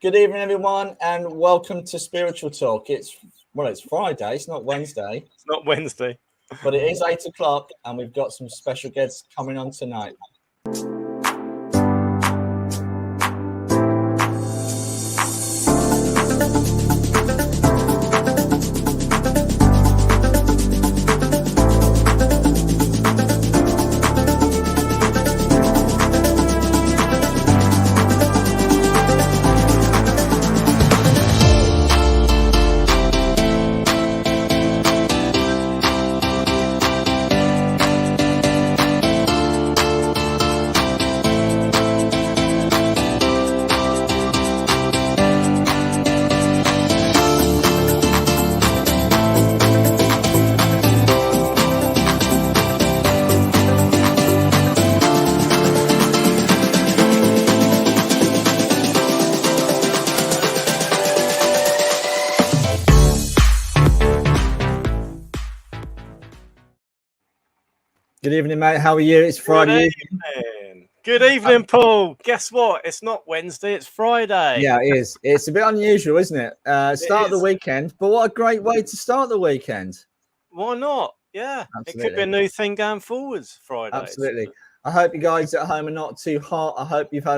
Good evening, everyone, and welcome to Spiritual Talk. It's Friday. It's not Wednesday. It's not Wednesday, but it is 8 o'clock, and we've got some special guests coming on tonight. Good evening, mate. How are you? It's Friday evening. Good evening, Paul. Guess what? It's not Wednesday, it's Friday. Yeah, it is. It's a bit unusual, isn't it? Start of the weekend, but what a great way to start the weekend. Why not? Yeah, absolutely. It could be a new thing going forwards, Friday. Absolutely. I hope you guys at home are not too hot. I hope you've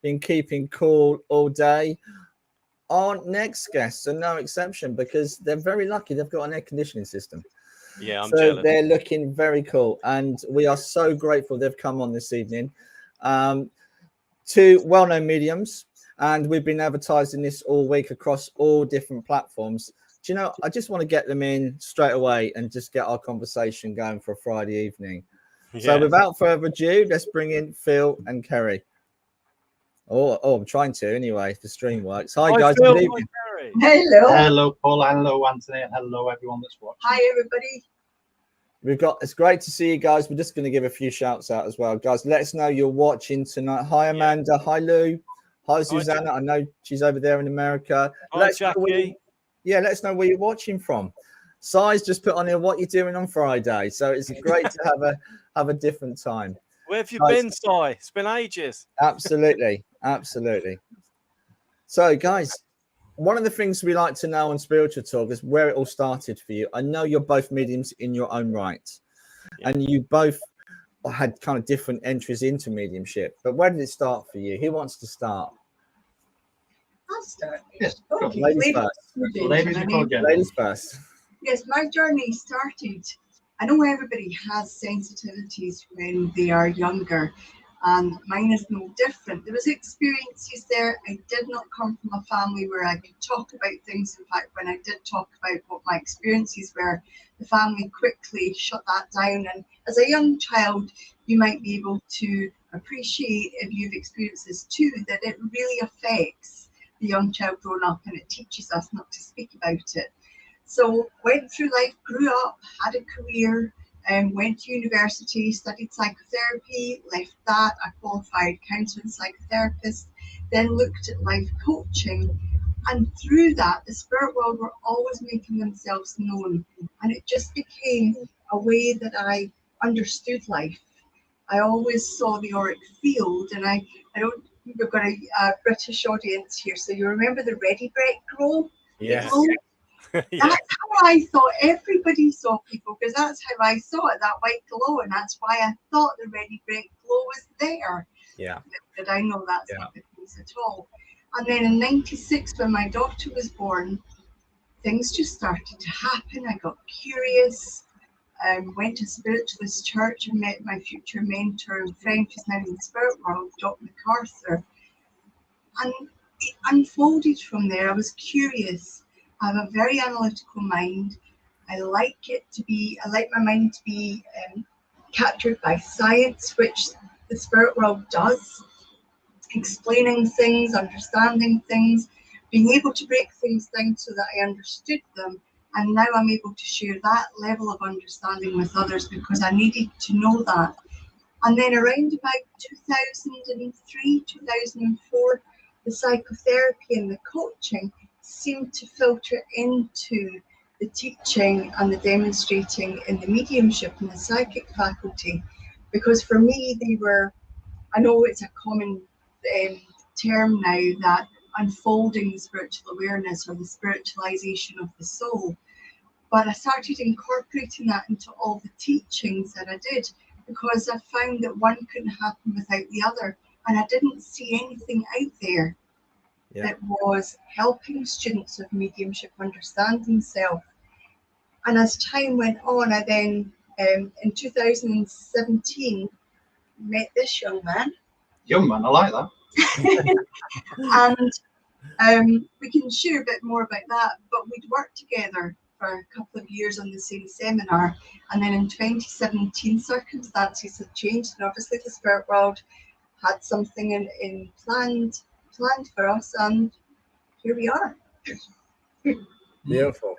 been keeping cool all day. Our next guests are no exception because they're very lucky. They've got an air conditioning system. Yeah, I'm jealous. They're looking very cool, and we are so grateful they've come on this evening. Two well-known mediums, and we've been advertising this all week across all different platforms. Do you know, I just want to get them in straight away and just get our conversation going for a Friday evening. Yeah. So without further ado, let's bring in Phil and Kerry. Oh, I'm trying to anyway, if the stream works. Hi guys, Phil, good evening. Hello, Paul. Hello, Anthony. Hello, everyone that's watching. Hi, everybody. It's great to see you guys. We're just going to give a few shouts out as well, guys. Let us know you're watching tonight. Hi, Amanda. Yeah. Hi, Lou. Hi, Suzanne. I know she's over there in America. Hi, Jackie. Let us know where you're watching from. Si's just put on here what you're doing on Friday, so it's great to have a different time. Where have you been, Si? It's been ages. Absolutely. So, guys, one of the things we like to know on Spiritual Talk is where it all started for you. I know you're both mediums in your own right, and you both had kind of different entries into mediumship. But where did it start for you? Who wants to start? I'll start. Yes, okay. Ladies first. Yes, my journey started. I know everybody has sensitivities when they are younger. And mine is no different. There was experiences there. I did not come from a family where I could talk about things. In fact, when I did talk about what my experiences were, the family quickly shut that down. And as a young child, you might be able to appreciate, if you've experienced this too, that it really affects the young child growing up, and it teaches us not to speak about it. So went through life, grew up, had a career, went to university, studied psychotherapy, left that, a qualified counselor and psychotherapist, then looked at life coaching. And through that, the spirit world were always making themselves known. And it just became a way that I understood life. I always saw the auric field, and I don't, we've got a British audience here, so you remember the ready, brek, glow? Yes. That's how I thought everybody saw people, because that's how I saw it, that white glow, and that's why I thought the ready, brek glow was there. Yeah. But I know that's not the case at all. And then in '96, when my daughter was born, things just started to happen. I got curious, went to Spiritualist Church and met my future mentor and friend who's now in the spirit world, Dr. MacArthur. And it unfolded from there. I was curious. I have a very analytical mind. I like my mind to be captured by science, which the spirit world does. Explaining things, understanding things, being able to break things down so that I understood them. And now I'm able to share that level of understanding with others because I needed to know that. And then around about 2003, 2004, the psychotherapy and the coaching seemed to filter into the teaching and the demonstrating in the mediumship and the psychic faculty. Because for me, they were, I know it's a common term now that unfolding the spiritual awareness or the spiritualization of the soul. But I started incorporating that into all the teachings that I did, because I found that one couldn't happen without the other. And I didn't see anything out there that was helping students of mediumship understand themselves. And as time went on, I then, in 2017, met this young man. Young man, I like that. And we can share a bit more about that, but we'd worked together for a couple of years on the same seminar. And then in 2017, circumstances had changed, and obviously the spirit world had something in planned for us, and here we are. Beautiful.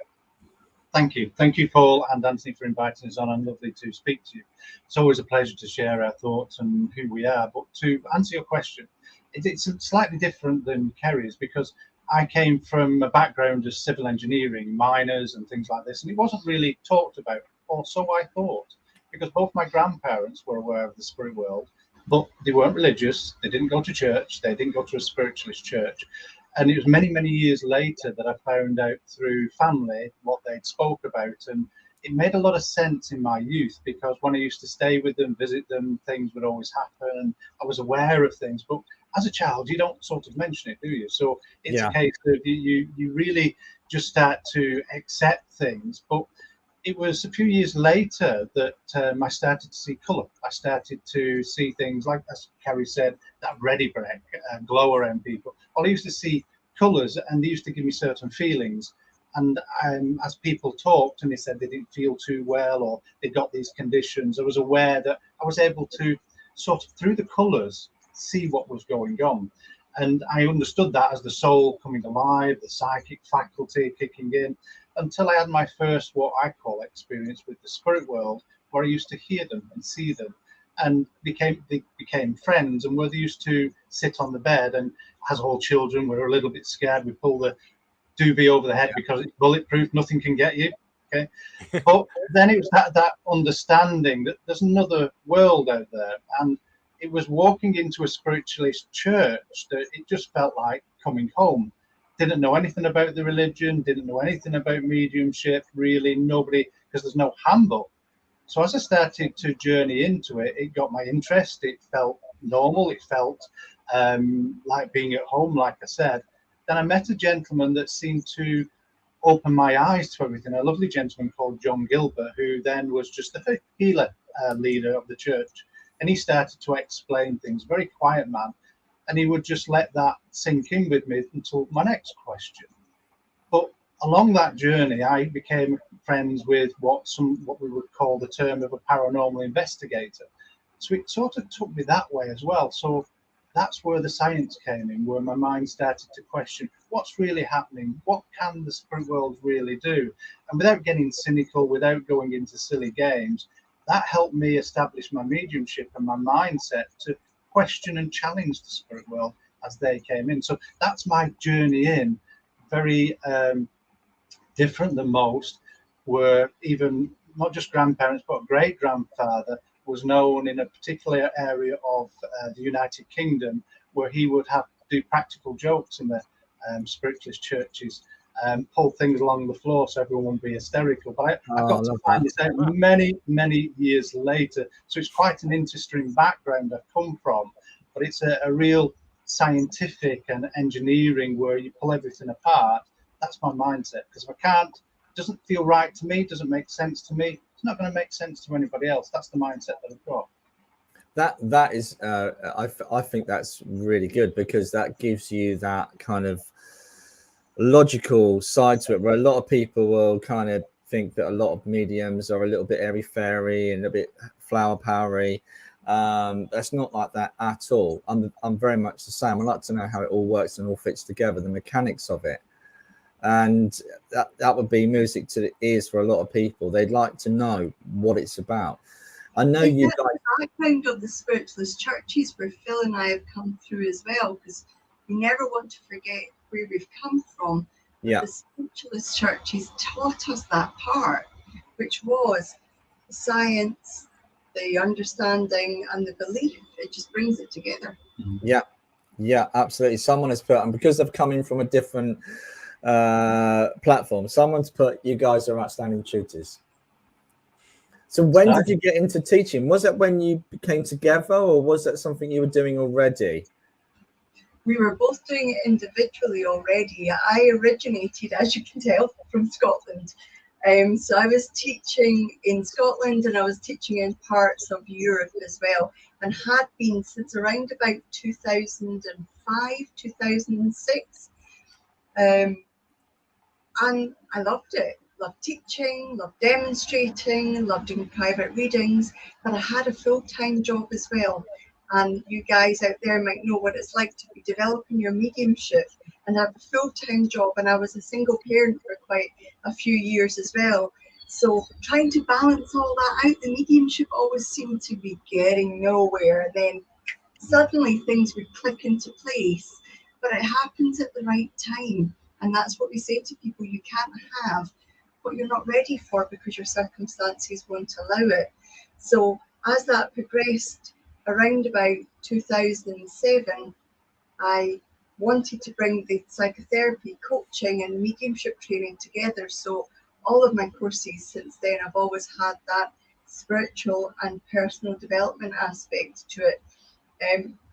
Thank you, Paul and Anthony, for inviting us on, and lovely to speak to you. It's always a pleasure to share our thoughts and who we are. But to answer your question, it's slightly different than Kerry's, because I came from a background of civil engineering, miners and things like this, and it wasn't really talked about, or so I thought, because both my grandparents were aware of the spirit world, but they weren't religious, they didn't go to church, they didn't go to a spiritualist church. And it was many, many years later that I found out through family what they'd spoke about. And it made a lot of sense in my youth, because when I used to stay with them, visit them, things would always happen. And I was aware of things. But as a child, you don't sort of mention it, do you? So it's a case of you really just start to accept things. But it was a few years later that I started to see colour. I started to see things like, as Kerry said, that ready break, glow around people. Well, I used to see colours, and they used to give me certain feelings. And as people talked and they said they didn't feel too well, or they got these conditions, I was aware that I was able to sort of, through the colours, see what was going on. And I understood that as the soul coming alive, the psychic faculty kicking in, until I had my first, what I call, experience with the spirit world, where I used to hear them and see them, and they became friends. And where they used to sit on the bed, and as all children, we were a little bit scared. We pull the duvet over the head because it's bulletproof, nothing can get you. Okay, but then it was that understanding that there's another world out there, and it was walking into a spiritualist church that it just felt like coming home. Didn't know anything about the religion, didn't know anything about mediumship, really, nobody, because there's no handbook. So as I started to journey into it, it got my interest. It felt normal. It felt like being at home, like I said. Then I met a gentleman that seemed to open my eyes to everything, a lovely gentleman called John Gilbert, who then was just the healer leader of the church. And he started to explain things, very quiet man. And he would just let that sink in with me until my next question. But along that journey, I became friends with what we would call the term of a paranormal investigator. So it sort of took me that way as well. So that's where the science came in, where my mind started to question what's really happening, what can the spirit world really do? And without getting cynical, without going into silly games, that helped me establish my mediumship and my mindset to question and challenge the spirit world as they came in. So that's my journey in. Very different than most, where even not just grandparents but great grandfather was known in a particular area of the United Kingdom, where he would have to do practical jokes in the spiritualist churches, pull things along the floor so everyone would be hysterical. But I got to find this out many years later. So it's quite an interesting background I've come from, but it's a real scientific and engineering where you pull everything apart. That's my mindset, because if I can't, it doesn't feel right to me, doesn't make sense to me, it's not going to make sense to anybody else. That's the mindset that I've got. That is, I think that's really good, because that gives you that kind of logical side to it, where a lot of people will kind of think that a lot of mediums are a little bit airy fairy and a bit flower powery. That's not like that at all. I'm very much the same. I'd like to know how it all works and all fits together, the mechanics of it. And that would be music to the ears for a lot of people. They'd like to know what it's about. I know you guys. The background of the spiritualist churches where Phil and I have come through as well, because we never want to forget where we've come from. Yeah. The spiritualist churches taught us that part, which was the science, the understanding, and the belief. It just brings it together. Yeah. Yeah, absolutely. Someone has put, and because they've come in from a different platform, someone's put, you guys are outstanding tutors. So when did you get into teaching? Was that when you came together, or was that something you were doing already? We were both doing it individually already. I originated, as you can tell, from Scotland. So I was teaching in Scotland, and I was teaching in parts of Europe as well, and had been since around about 2005, 2006. And I loved it. Loved teaching, loved demonstrating, loved doing private readings, but I had a full-time job as well. And you guys out there might know what it's like to be developing your mediumship and have a full-time job. And I was a single parent for quite a few years as well. So trying to balance all that out, the mediumship always seemed to be getting nowhere. And then suddenly things would click into place, but it happens at the right time. And that's what we say to people: you can't have what you're not ready for because your circumstances won't allow it. So as that progressed, around about 2007, I wanted to bring the psychotherapy, coaching and mediumship training together. So all of my courses since then, I've always had that spiritual and personal development aspect to it.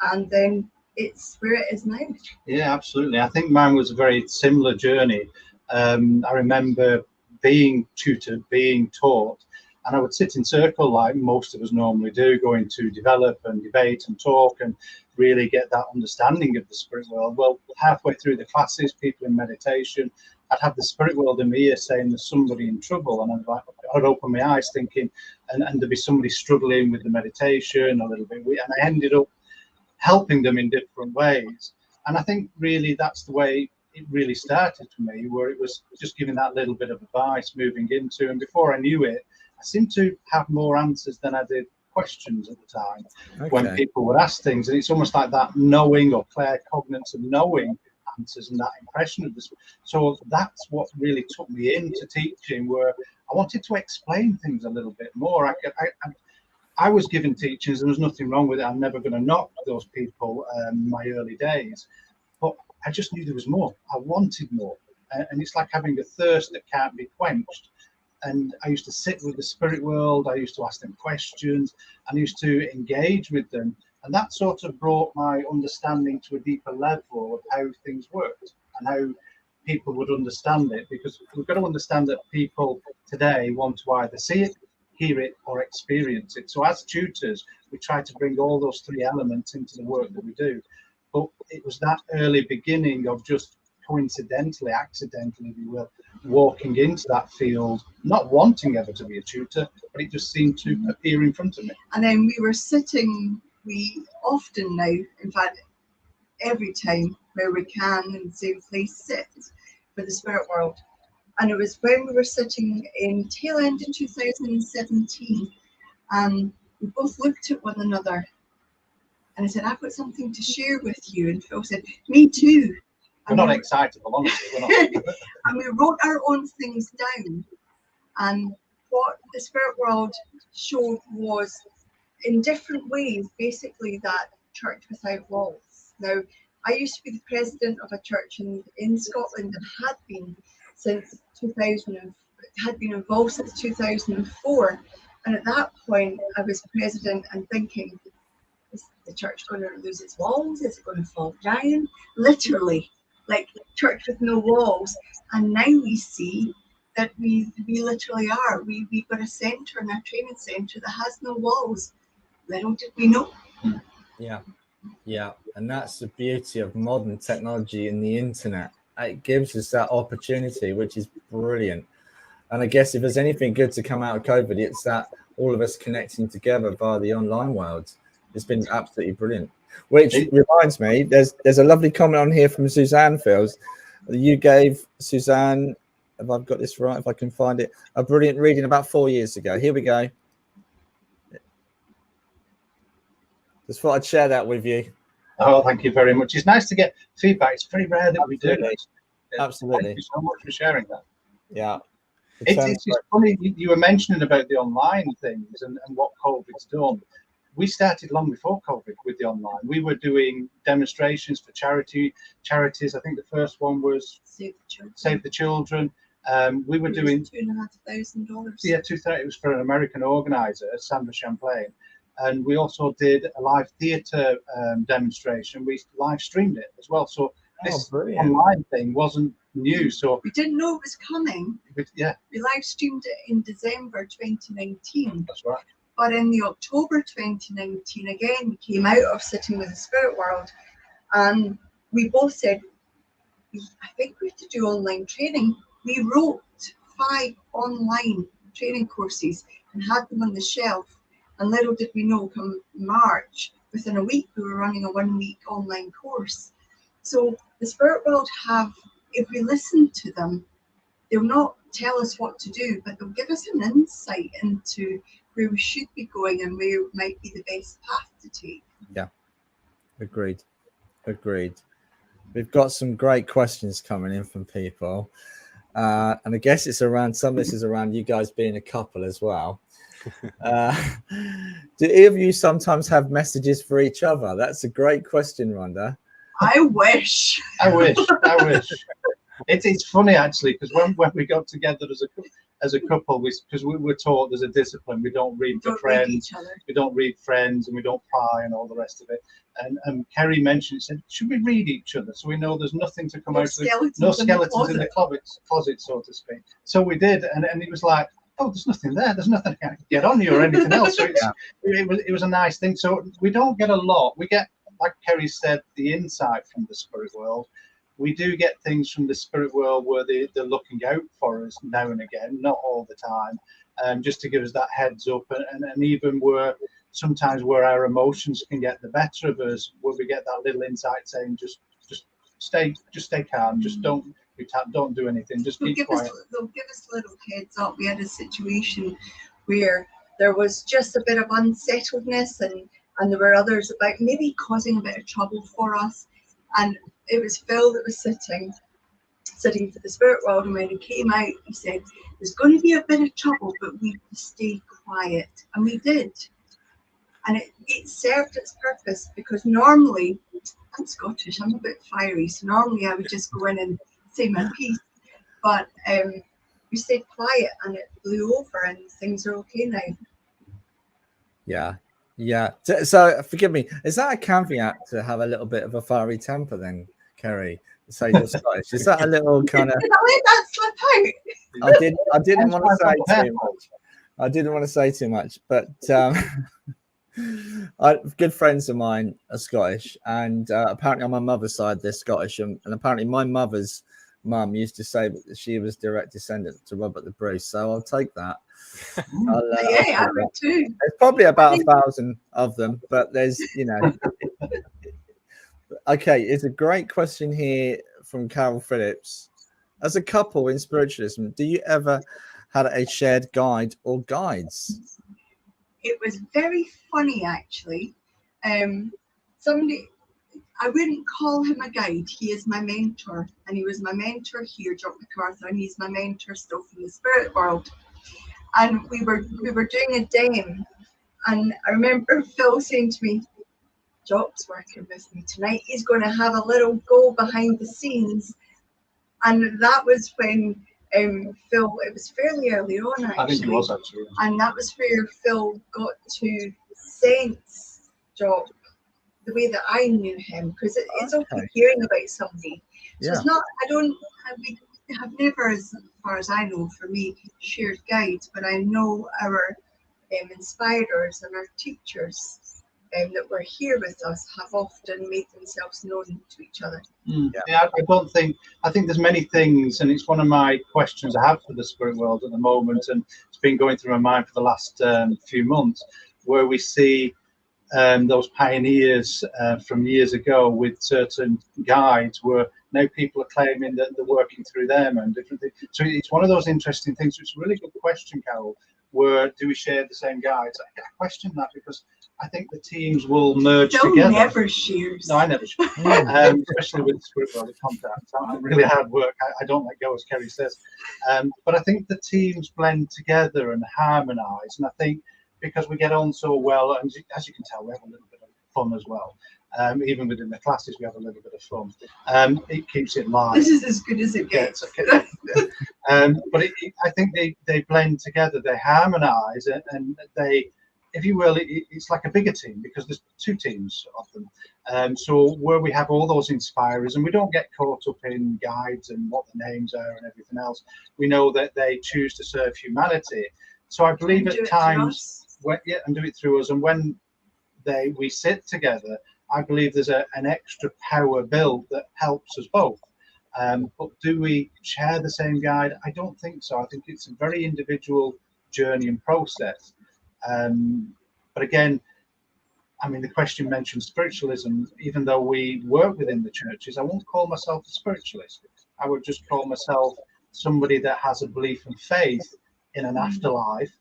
And then it's where it is now. Yeah, absolutely. I think mine was a very similar journey. I remember being tutored, being taught, and I would sit in circle like most of us normally do, going to develop and debate and talk and really get that understanding of the spirit world. Well, halfway through the classes, people in meditation, I'd have the spirit world in my ear saying there's somebody in trouble, and I'd open my eyes thinking, and there'd be somebody struggling with the meditation a little bit, and I ended up helping them in different ways. And I think really that's the way it really started for me, where it was just giving that little bit of advice moving into, and before I knew it, I seemed to have more answers than I did questions at the time. When people would ask things, and it's almost like that knowing or claircognizance of knowing answers and that impression of this. So that's what really took me into teaching, where I wanted to explain things a little bit more. I was given teachings, and there's nothing wrong with it. I'm never going to knock those people in my early days, but I just knew there was more. I wanted more, and it's like having a thirst that can't be quenched. And I used to sit with the spirit world. I used to ask them questions, and I used to engage with them, and that sort of brought my understanding to a deeper level of how things worked and how people would understand it. Because we've got to understand that people today want to either see it, hear it, or experience it. So as tutors, we try to bring all those three elements into the work that we do. But it was that early beginning of just coincidentally, accidentally, if you will, walking into that field, not wanting ever to be a tutor, but it just seemed to appear in front of me. And then we were sitting, we often now, in fact, every time where we can in the same place, sit for the spirit world. And it was when we were sitting in tail end of 2017, we both looked at one another, and I said, I've got something to share with you. And Phil said, me too. We're not excitable, honestly. We're not. And we wrote our own things down. And what the spirit world showed was, in different ways, basically that church without walls. Now, I used to be the president of a church in Scotland, and had been since 2000, had been involved since 2004. And at that point, I was president and thinking, is the church going to lose its walls? Is it going to fall down? Literally, like church with no walls. And now we see that we literally are. We've got a centre, and a training centre that has no walls. Little did we know. Yeah, and that's the beauty of modern technology and the internet. It gives us that opportunity, which is brilliant. And I guess if there's anything good to come out of COVID, it's that all of us connecting together via the online world. It's been absolutely brilliant. Which reminds me, there's a lovely comment on here from Suzanne Fields. You gave Suzanne, if I've got this right, if I can find it, a brilliant reading about 4 years ago. Here we go. Just thought I'd share that with you. Oh, thank you very much. It's nice to get feedback. It's very rare that Absolutely. we do. Absolutely. Thank you so much for sharing that. Yeah. It's funny, you were mentioning about the online things and what COVID's done. we started long before COVID with the online. We were doing demonstrations for charities. I think the first one was Save the Children. We were doing $2,500. Yeah, it was for an American organizer, Sandra Champlain. And we also did a live theatre demonstration. We live streamed it as well. So this online thing wasn't new. So we didn't know it was coming. Yeah. We live streamed it in December 2019. That's right. But in the October 2019, again, we came out of Sitting with the Spirit World, and we both said, I think we have to do online training. We wrote 5 online training courses and had them on the shelf. And little did we know, come March, within a week, we were running a 1-week online course. So the Spirit World have, if we listen to them, they'll not tell us what to do, but they'll give us an insight into where we should be going and where might be the best path to take. Yeah, agreed. We've got some great questions coming in from people. And I guess it's around, some of this is around you guys being a couple as well. Do either of you sometimes have messages for each other? That's a great question, Rhonda. I wish. It's funny actually, because when we got together as a couple, because we were taught there's a discipline. We don't read for friends. We don't read friends, and we don't pry and all the rest of it. And Kerry mentioned, said, should we read each other so we know there's nothing to come out of it, no skeletons in the closet, so to speak. So we did, and it was like, oh, there's nothing there. There's nothing I can get on you or anything else. So it was a nice thing. So we don't get a lot. We get, like Kerry said, the insight from the spirit world. We do get things from the spirit world where they're looking out for us now and again, not all the time, just to give us that heads up, and even where sometimes where our emotions can get the better of us, where we get that little insight saying, just stay calm, just don't do anything, just keep quiet. They'll give us a little heads up. We had a situation where there was just a bit of unsettledness, and there were others about maybe causing a bit of trouble for us, and it was Phil that was sitting for the spirit world, and when he came out, he said, there's going to be a bit of trouble, but we stay quiet. And we did. And it served its purpose, because normally, I'm Scottish, I'm a bit fiery, so normally I would just go in and say my piece. But we stayed quiet, and it blew over, and things are okay now. Yeah. So forgive me, is that a caveat to have a little bit of a fiery temper then, Kerry? So you're Scottish. Is that a little kind of? Did I let that slip out? I didn't want to say too much. I didn't want to say too much, but good friends of mine are Scottish, and apparently on my mother's side they're Scottish, and apparently my mother's mum used to say that she was direct descendant to Robert the Bruce, so I'll take that. I would too. There's probably about 1,000 of them, but there's, okay, it's a great question here from Carol Phillips. As a couple in spiritualism, do you ever had a shared guide or guides? It was very funny, actually. Somebody, I wouldn't call him a guide. He is my mentor, and he was my mentor here, John MacArthur, and he's my mentor still from the spirit world. And we were doing a dem, and I remember Phil saying to me, Job's working with me tonight. He's going to have a little go behind the scenes. And that was when Phil, it was fairly early on, actually. I think it was, actually. And that was where Phil got to sense Job the way that I knew him, because it's okay hearing about somebody. So it's not, we have never, as far as I know, for me, shared guides, but I know our inspirators and our teachers that were here with us have often made themselves known to each other. I think there's many things, and it's one of my questions I have for the spirit world at the moment, and it's been going through my mind for the last few months, where we see those pioneers from years ago with certain guides, where now people are claiming that they're working through them and different things. So it's one of those interesting things. It's a really good question, Carol. Where do we share the same guides? I question that, because I think the teams will merge together. Never shares. No, I never share. Especially with the spirit world of contact. I'm really hard work. I don't let go, as Kerry says. But I think the teams blend together and harmonise. And I think because we get on so well, and as you can tell, we have a little bit of fun as well. Even within the classes, we have a little bit of fun. It keeps it live. This is as good as it gets. Okay. But I think they blend together, they harmonise, and they, if you will, it's like a bigger team because there's two teams of them. So where we have all those inspirers, and we don't get caught up in guides and what the names are and everything else. We know that they choose to serve humanity. So I believe at times, and do it through us. And when we sit together, I believe there's an extra power build that helps us both. But do we share the same guide? I don't think so. I think it's a very individual journey and process. But again, I mean, the question mentioned spiritualism. Even though we work within the churches, I won't call myself a spiritualist. I would just call myself somebody that has a belief and faith in an afterlife.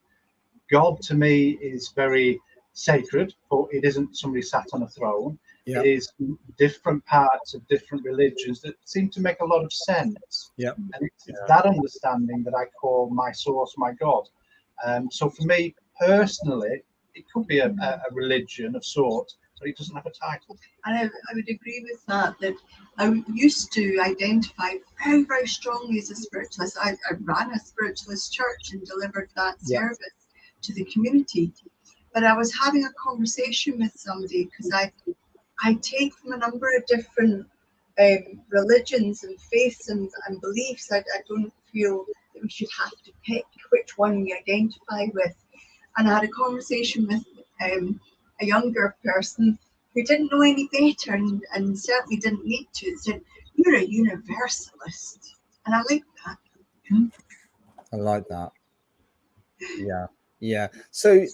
God to me is very sacred, but it isn't somebody sat on a throne. It is different parts of different religions that seem to make a lot of sense. And it's that understanding that I call my source, my God. So for me personally, it could be a religion of sorts, but it doesn't have a title. And I would agree with that I used to identify very, very strongly as a spiritualist. I ran a spiritualist church and delivered that service to the community. But I was having a conversation with somebody because I take from a number of different religions and faiths and beliefs. I don't feel that we should have to pick which one we identify with. And I had a conversation with a younger person who didn't know any better and certainly didn't need to. It said, "You're a universalist." And I like that. I like that. Yeah. So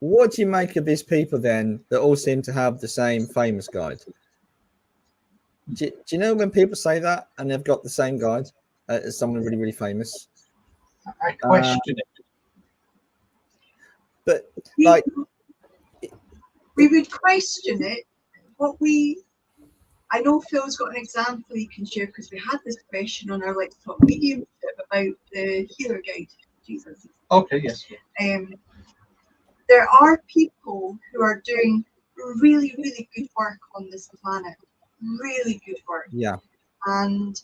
what do you make of these people then that all seem to have the same famous guide? Do you know when people say that and they've got the same guide as someone really, really famous? I question it. But we would question it. I know Phil's got an example he can share because we had this question on our Talk mediumship about the healer guide. Jesus. Okay, yes. There are people who are doing really, really good work on this planet. Really good work. Yeah. And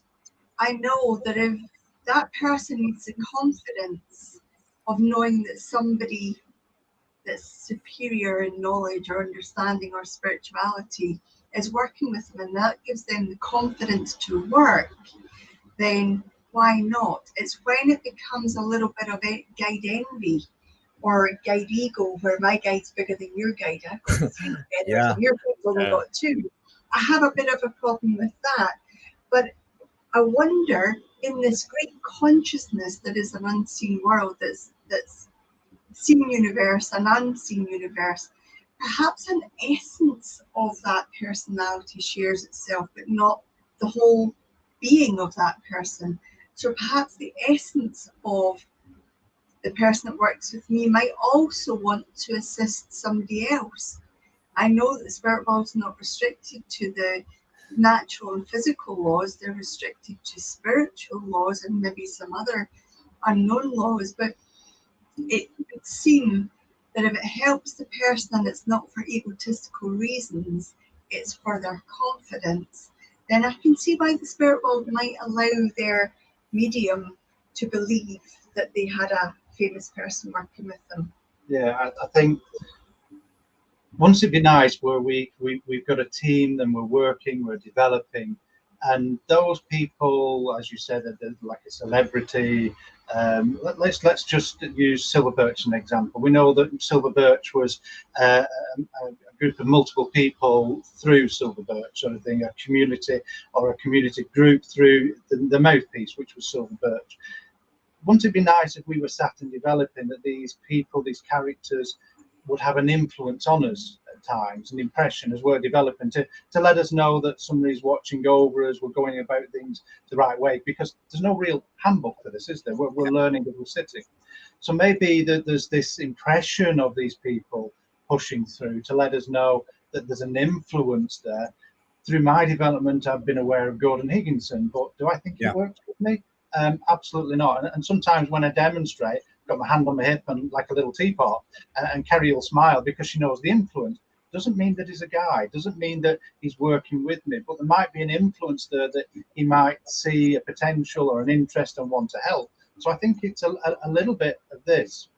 I know that if that person needs the confidence of knowing that somebody that's superior in knowledge or understanding or spirituality is working with them, and that gives them the confidence to work, then why not? It's when it becomes a little bit of a guide envy or guide ego, where my guide's bigger than your guide. I've got 3 feathers and your guide's only got 2. I have a bit of a problem with that. But I wonder, in this great consciousness that is an unseen world, that's seen universe and unseen universe, perhaps an essence of that personality shares itself, but not the whole being of that person. So perhaps the essence of the person that works with me might also want to assist somebody else. I know that the spirit world is not restricted to the natural and physical laws. They're restricted to spiritual laws and maybe some other unknown laws, but it would seem that if it helps the person and it's not for egotistical reasons, it's for their confidence, then I can see why the spirit world might allow their medium to believe that they had a famous person working with them. Yeah, I think wouldn't it be nice where we've got a team and we're working, we're developing, and those people, as you said, are like a celebrity. Let's just use Silver Birch as an example. We know that Silver Birch was a group of multiple people through Silver Birch, sort of thing, a community or a community group through the mouthpiece, which was Silver Birch. Wouldn't it be nice if we were sat and developing that these people, these characters, would have an influence on us at times, an impression as we're developing, to let us know that somebody's watching over us, we're going about things the right way, because there's no real handbook for this, is there? We're learning as we're sitting. So maybe that there's this impression of these people pushing through to let us know that there's an influence there. Through my development, I've been aware of Gordon Higginson, but do I think he works with me? Absolutely not. And sometimes when I demonstrate, got my hand on my hip and like a little teapot, and Kerry will smile because she knows the influence. Doesn't mean that he's a guy, doesn't mean that he's working with me, but there might be an influence there that he might see a potential or an interest and want to help. So I think it's a little bit of this.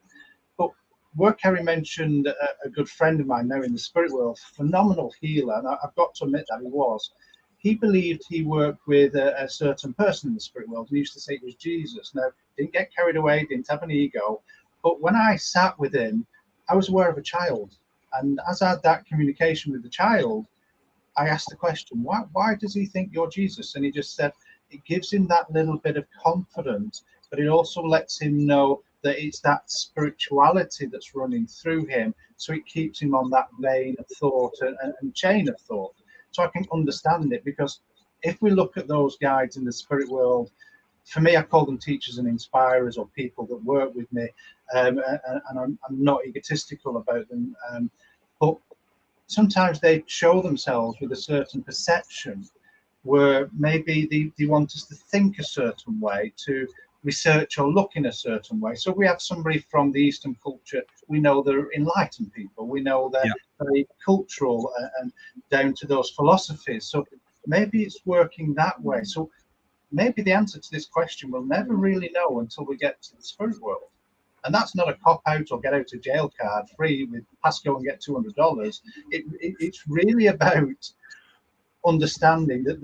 But where Kerry mentioned a good friend of mine now in the spirit world, phenomenal healer, and I've got to admit that he was. He believed he worked with a certain person in the spirit world. He used to say it was Jesus. Now, didn't get carried away, didn't have an ego. But when I sat with him, I was aware of a child. And as I had that communication with the child, I asked the question, why does he think you're Jesus? And he just said, it gives him that little bit of confidence, but it also lets him know that it's that spirituality that's running through him. So it keeps him on that vein of thought and chain of thought. So I can understand it, because if we look at those guides in the spirit world, for me, I call them teachers and inspirers, or people that work with me, and I'm not egotistical about them. But sometimes they show themselves with a certain perception where maybe they want us to think a certain way, to research or look in a certain way. So we have somebody from the Eastern culture, we know they're enlightened people, we know they're very cultural and down to those philosophies. So maybe it's working that way. So maybe the answer to this question we'll never really know until we get to the spirit world. And that's not a cop-out or get out of jail card free with Pasco and get $200. It's really about understanding that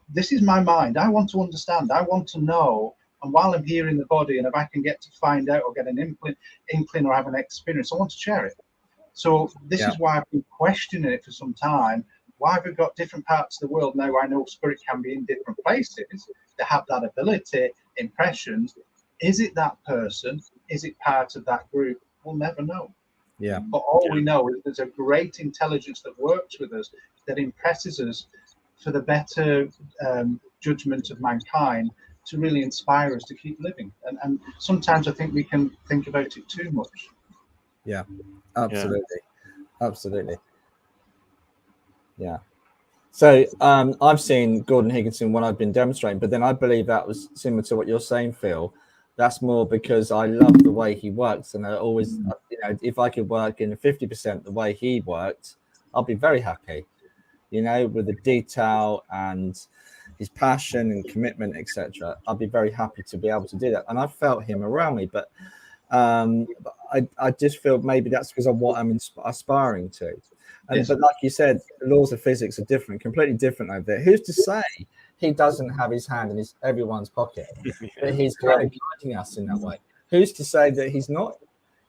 this is my mind. I want to understand. I want to know. And while I'm here in the body, and if I can get to find out or get an inkling or have an experience, I want to share it. So this is why I've been questioning it for some time. Why have we got different parts of the world now? I know spirit can be in different places. They have that ability, impressions. Is it that person? Is it part of that group? We'll never know. Yeah. But all we know is there's a great intelligence that works with us, that impresses us for the better judgment of mankind, to really inspire us to keep living. And sometimes I think we can think about it too much. Yeah, absolutely. Yeah. Absolutely. Yeah. So I've seen Gordon Higginson when I've been demonstrating, but then I believe that was similar to what you're saying, Phil. That's more because I love the way he works, and I always, you know, if I could work in 50% the way he worked, I'll be very happy. You know, with the detail and his passion and commitment, etc. I'll be very happy to be able to do that. And I felt him around me, but I just feel maybe that's because of what I'm aspiring to. And but like you said, the laws of physics are different, completely different over there. Who's to say he doesn't have his hand in everyone's pocket, but he's kind of guiding us in that way? Who's to say that he's not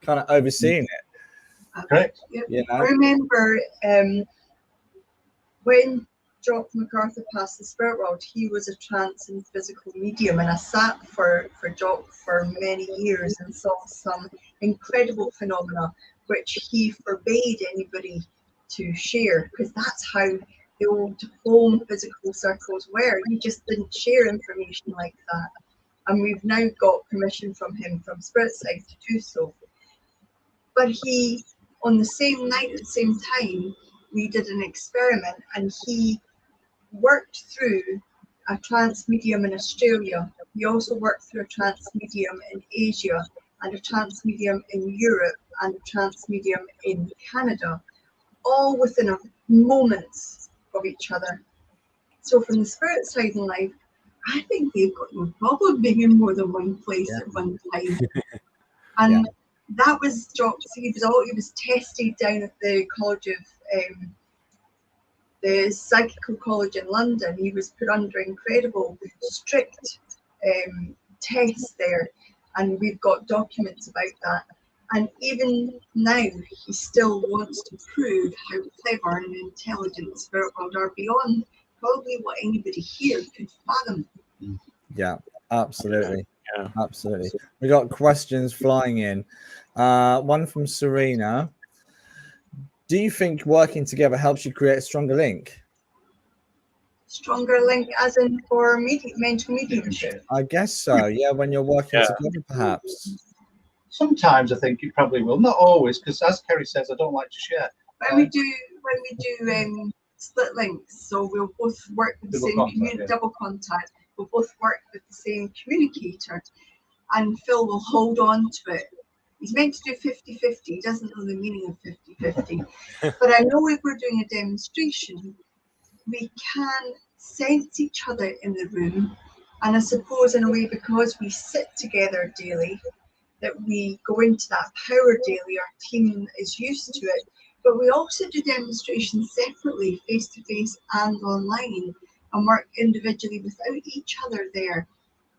kind of overseeing it? Correct. You know? I remember when Jock MacArthur passed the spirit world, he was a trance and physical medium, and I sat for Jock for many years and saw some incredible phenomena which he forbade anybody to share, because that's how the old home physical circles were. You just didn't share information like that, and we've now got permission from him from Spirit Side to do so. But he, on the same night at the same time, we did an experiment, and he worked through a trance medium in Australia. He also worked through a trance medium in Asia, and a trance medium in Europe, and a trance medium in Canada, all within a moments of each other. So from the spirit side in life, I think they've got no problem being in more than one place at one time. And that was Jock's. He was tested down at the College of the Psychical College in London. He was put under incredible, strict tests there, and we've got documents about that. And even now, he still wants to prove how clever and intelligent the spirit world are, beyond probably what anybody here could fathom. Yeah, absolutely. Yeah. Absolutely. We got questions flying in. One from Serena. Do you think working together helps you create a stronger link? Stronger link as in for mental mediumship? I guess so, yeah, when you're working together, perhaps. Sometimes I think it probably will, not always, because as Kerry says, I don't like to share. When we do split links, so we'll both work with the same double contact. We'll both work with the same communicator. and Phil will hold on to it. He's meant to do 50-50. He doesn't know the meaning of 50-50. But I know if we're doing a demonstration, we can sense each other in the room. And I suppose in a way, because we sit together daily, that we go into that power daily, our team is used to it. But we also do demonstrations separately, face-to-face and online, and work individually without each other there.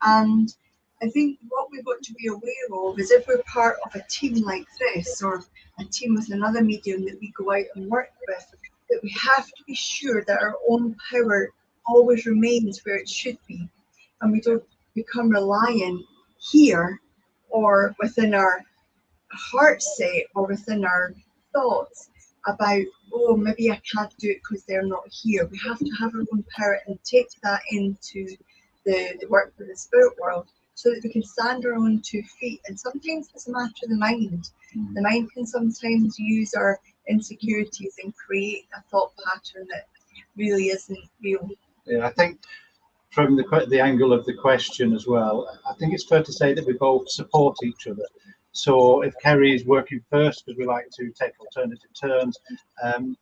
And I think what we've got to be aware of is if we're part of a team like this, or a team with another medium that we go out and work with, that we have to be sure that our own power always remains where it should be, and we don't become reliant here or within our heart set or within our thoughts about, oh, maybe I can't do it because they're not here. We have to have our own power and take that into the work with the spirit world, so that we can stand our own 2 feet. And sometimes it's a matter of the mind. The mind can sometimes use our insecurities and create a thought pattern that really isn't real. Yeah, I think from the angle of the question as well, I think it's fair to say that we both support each other. So if Kerry is working first, because we like to take alternative turns,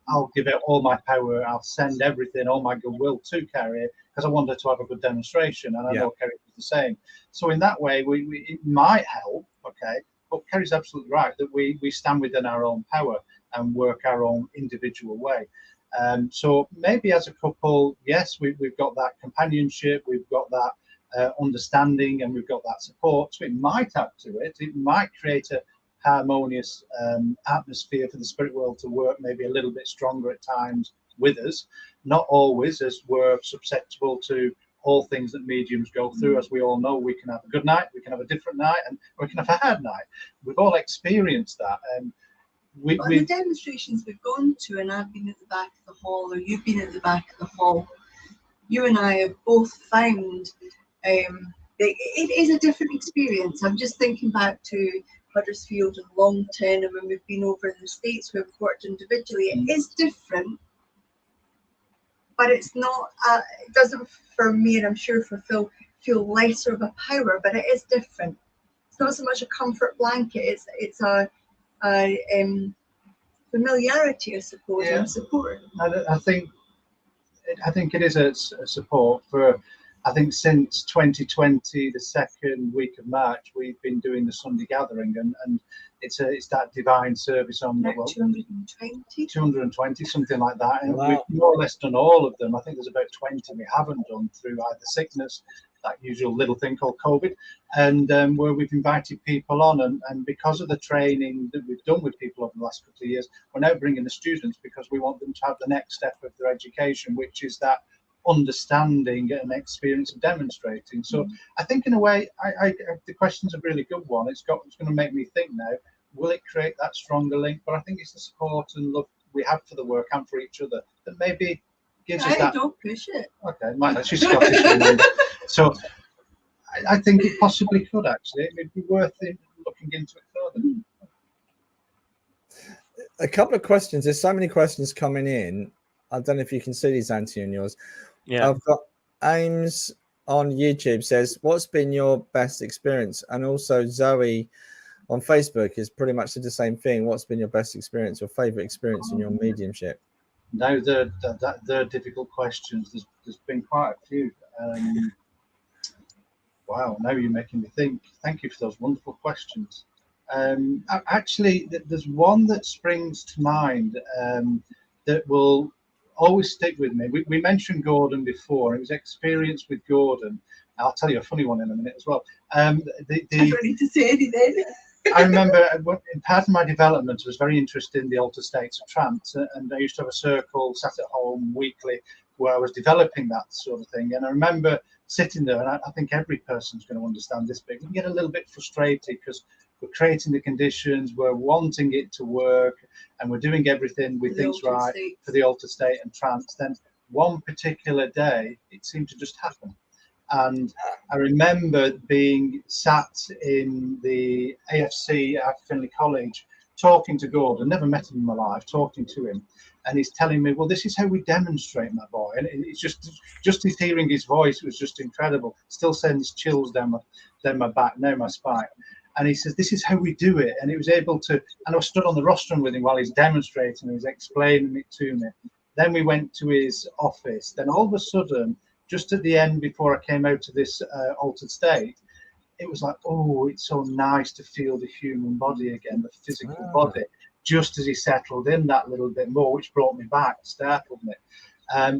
I'll give it all my power. I'll send everything, all my goodwill to Kerry, because I want her to have a good demonstration, and I know Kerry is the same. So in that way, it might help, okay? But Kerry's absolutely right that we stand within our own power and work our own individual way. So maybe as a couple, yes, we've got that companionship, we've got that understanding, and we've got that support. So it might add to it. It might create a harmonious atmosphere for the spirit world to work maybe a little bit stronger at times with us. Not always, as we're susceptible to all things that mediums go through. As we all know, we can have a good night, we can have a different night, and we can have a hard night. We've all experienced that. The demonstrations we've gone to, and I've been at the back of the hall, or you've been at the back of the hall, you and I have both found it is a different experience. I'm just thinking back to Huddersfield and Longton, and when we've been over in the States where we've worked individually, it is different, but it's not, it doesn't, for me, and I'm sure for Phil, feel lesser of a power, but it is different. It's not so much a comfort blanket, it's a familiarity, I suppose, and support. I think it is a support for, I think since 2020, the second week of March, we've been doing the Sunday gathering, and it's that divine service on like 220, something like that. And wow. We've more or less done all of them. I think there's about 20 we haven't done through either sickness, that usual little thing called COVID, and where we've invited people on, and because of the training that we've done with people over the last couple of years, we're now bringing the students because we want them to have the next step of their education, which is that understanding and experience of demonstrating. So I think in a way, the question's a really good one. It's going to make me think now, will it create that stronger link? But I think it's the support and love we have for the work and for each other that maybe gives us that. Don't push it. Okay, she's Scottish, remember. So I think it possibly could actually. It'd be worth looking into it further. A couple of questions. There's so many questions coming in. I don't know if you can see these, Anthony, on yours. Yeah. I've got Ames on YouTube says, what's been your best experience? And also Zoe on Facebook is pretty much the same thing. What's been your best experience, your favorite experience in your mediumship? No, they're difficult questions. There's been quite a few. Wow, now you're making me think. Thank you for those wonderful questions. Actually, there's one that springs to mind that will always stick with me. We mentioned Gordon before. It was experience with Gordon. I'll tell you a funny one in a minute as well. I don't need to say anything. I remember in part of my development, I was very interested in the altered states of trance, and I used to have a circle sat at home weekly where I was developing that sort of thing. And I remember sitting there, and I think every person's going to understand this bit. You get a little bit frustrated because we're creating the conditions, we're wanting it to work, and we're doing everything we think's right for the altered state and trance. Then one particular day, it seemed to just happen. And I remember being sat in the AFC at Finley College talking to Gordon, never met him in my life, talking to him, and he's telling me, well, this is how we demonstrate, my boy. And it's just his hearing his voice was just incredible. Still sends chills down my back, now my spine. And he says, this is how we do it. And he was able to, and I was stood on the rostrum with him while he's demonstrating, he's explaining it to me. Then we went to his office. Then all of a sudden, just at the end, before I came out of this altered state, it was like, oh, it's so nice to feel the human body again, the physical body, just as he settled in that little bit more, which brought me back, startled me.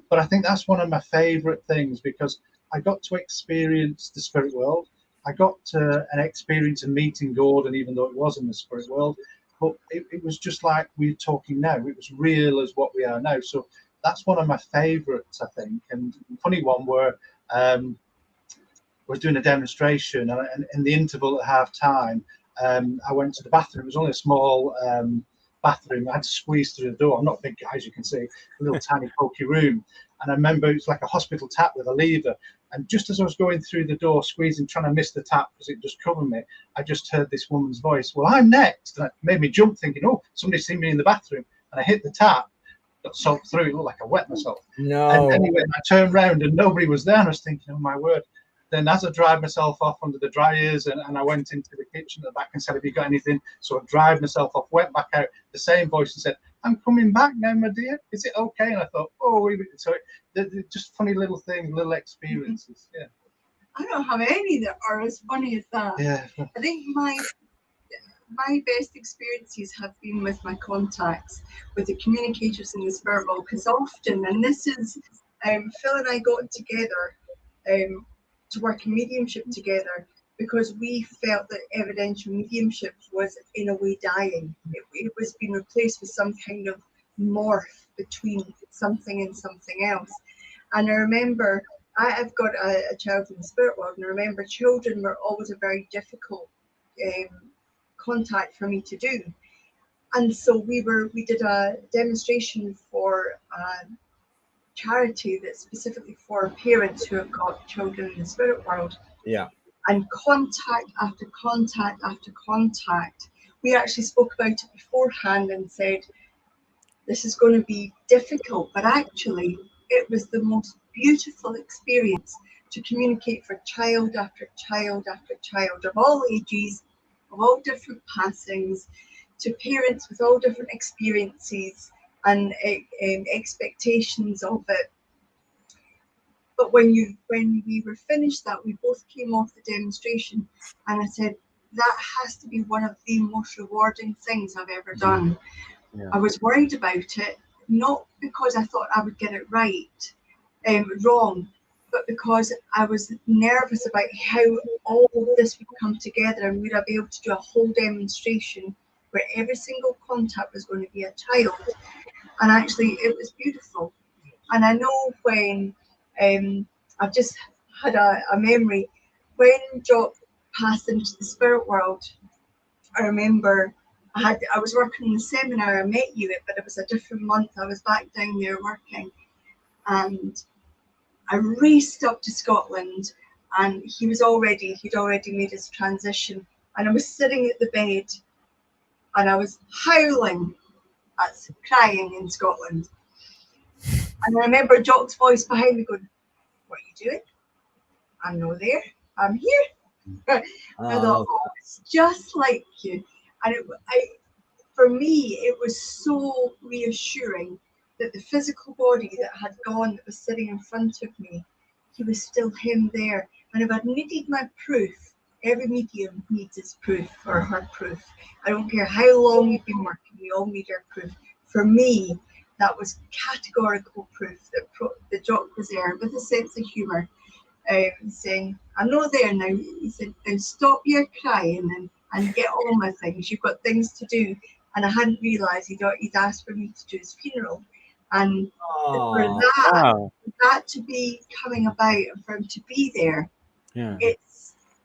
But I think that's one of my favourite things, because I got to experience the spirit world. I got an experience of meeting Gordon, even though it was in the spirit world. But it was just like we're talking now. It was real as what we are now. So that's one of my favourites, I think. And funny one where was doing a demonstration, and in the interval at half time, I went to the bathroom. It was only a small bathroom. I had to squeeze through the door. I'm not a big guy, as you can see, a little tiny pokey room. And I remember it was like a hospital tap with a lever. And just as I was going through the door, squeezing, trying to miss the tap because it just covered me, I just heard this woman's voice, well, I'm next. And it made me jump, thinking, oh, somebody's seen me in the bathroom. And I hit the tap, got soaked through. It looked like I wet myself. No. And anyway, I turned round and nobody was there. And I was thinking, oh, my word. Then as I dried myself off under the dryers, and I went into the kitchen at the back and said, have you got anything? So I dried myself off, went back out, the same voice, and said, I'm coming back now, my dear. Is it okay? And I thought, oh, so just funny little things, little experiences. Yeah. I don't have any that are as funny as that. Yeah. I think my best experiences have been with my contacts, with the communicators in the spirit world, because often, and this is, Phil and I got together to work in mediumship together because we felt that evidential mediumship was in a way dying. It was being replaced with some kind of morph between something and something else. And I remember, I've got a child in the spirit world, and I remember children were always a very difficult contact for me to do. And so we did a demonstration for charity that's specifically for parents who have got children in the spirit world. Yeah. And contact after contact after contact. We actually spoke about it beforehand and said, this is going to be difficult, but actually it was the most beautiful experience to communicate for child after child after child of all ages, of all different passings, to parents with all different experiences and expectations of it. But when we were finished that, we both came off the demonstration, and I said, that has to be one of the most rewarding things I've ever done. Yeah. I was worried about it, not because I thought I would get it right, wrong, but because I was nervous about how all of this would come together, and we'd be able to do a whole demonstration where every single contact was going to be a child. And actually it was beautiful. And I know when I've just had a memory when Jock passed into the spirit world. I remember I was working in the seminar I met you at, but it was a different month. I was back down there working, and I raced up to Scotland, and he'd already made his transition, and I was sitting at the bed and I was howling, crying in Scotland. And I remember Jock's voice behind me going, what are you doing? I'm not there. I'm here. I thought, oh, it's just like you. And for me, it was so reassuring that the physical body that had gone, that was sitting in front of me, he was still him there. And if I'd needed my proof, every medium needs its proof or her proof. I don't care how long you've been working, we all need our proof. For me, that was categorical proof that Jock was there with a sense of humour, saying, I'm not there now. He said, then stop your crying and get on with things. You've got things to do. And I hadn't realised he'd asked for me to do his funeral. And for that to be coming about and for him to be there,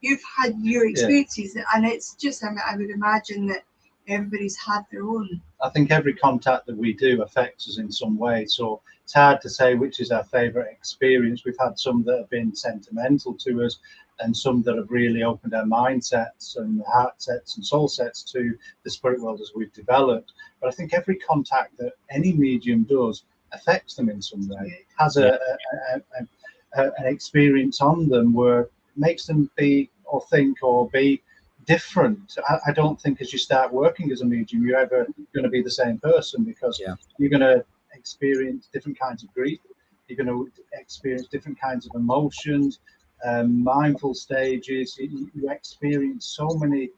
you've had your experiences, and it's just, I would imagine that everybody's had their own. I think every contact that we do affects us in some way, so it's hard to say which is our favourite experience. We've had some that have been sentimental to us, and some that have really opened our mindsets and heart sets and soul sets to the spirit world as we've developed. But I think every contact that any medium does affects them in some way, has an experience on them where it makes them be or think or be different. I don't think as you start working as a medium, you're ever going to be the same person, because you're going to experience different kinds of grief. You're going to experience different kinds of emotions, mindful stages. You experience so many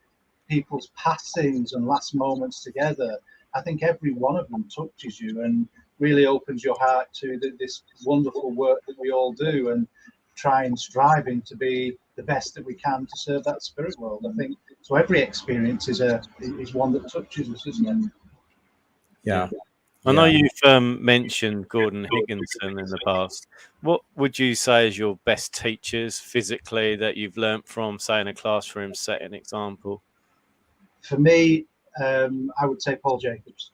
people's passings and last moments together. I think every one of them touches you and really opens your heart to this wonderful work that we all do, and striving to be the best that we can to serve that spirit world. I think so. Every experience is one that touches us, isn't it? Yeah. I know you've mentioned Gordon Higginson in the past. What would you say is your best teachers physically that you've learnt from, say, in a classroom setting example? For me, I would say Paul Jacobs,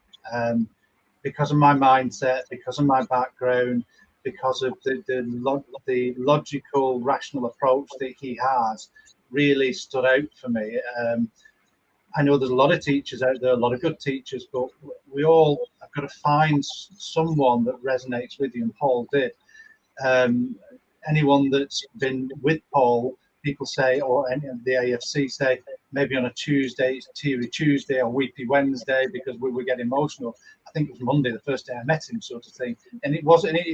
because of my mindset, because of my background, because of the logical, rational approach that he has, really stood out for me. I know there's a lot of teachers out there, a lot of good teachers, but we all have got to find someone that resonates with you, and Paul did. Anyone that's been with Paul, people say, or any of the AFC say, maybe on a Tuesday, it's Teary Tuesday or Weepy Wednesday, because we get emotional. I think it was Monday, the first day I met him, sort of thing. And he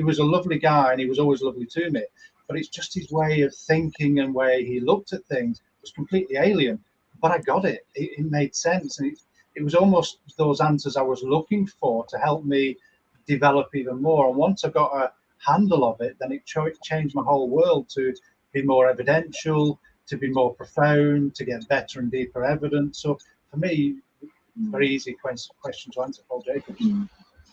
was a lovely guy, and he was always lovely to me. But it's just his way of thinking and way he looked at things was completely alien. But I got it. It made sense. And it was almost those answers I was looking for to help me develop even more. And once I got a handle of it, then it changed my whole world to be more evidential, to be more profound, to get better and deeper evidence. So for me, very easy question to answer, Paul Jacobs.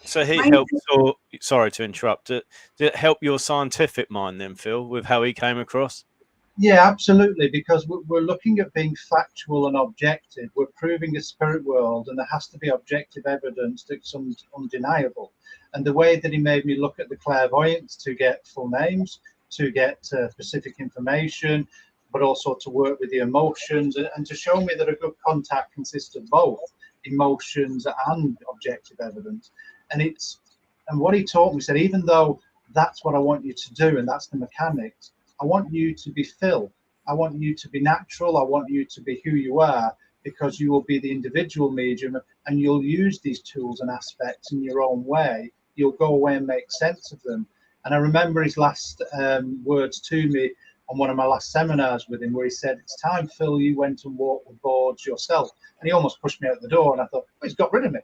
So he helped, or sorry to interrupt, did it help your scientific mind then, Phil, with how he came across? Yeah, absolutely, because we're looking at being factual and objective. We're proving a spirit world, and there has to be objective evidence that's undeniable. And the way that he made me look at the clairvoyance to get full names, to get specific information, but also to work with the emotions, and to show me that a good contact consists of both emotions and objective evidence. And what he taught me, said, even though that's what I want you to do, and that's the mechanics, I want you to be Phil. I want you to be natural. I want you to be who you are, because you will be the individual medium, and you'll use these tools and aspects in your own way. You'll go away and make sense of them. And I remember his last words to me on one of my last seminars with him, where he said, "It's time, Phil, you went and walked the boards yourself." And he almost pushed me out the door, and I thought, well, he's got rid of me.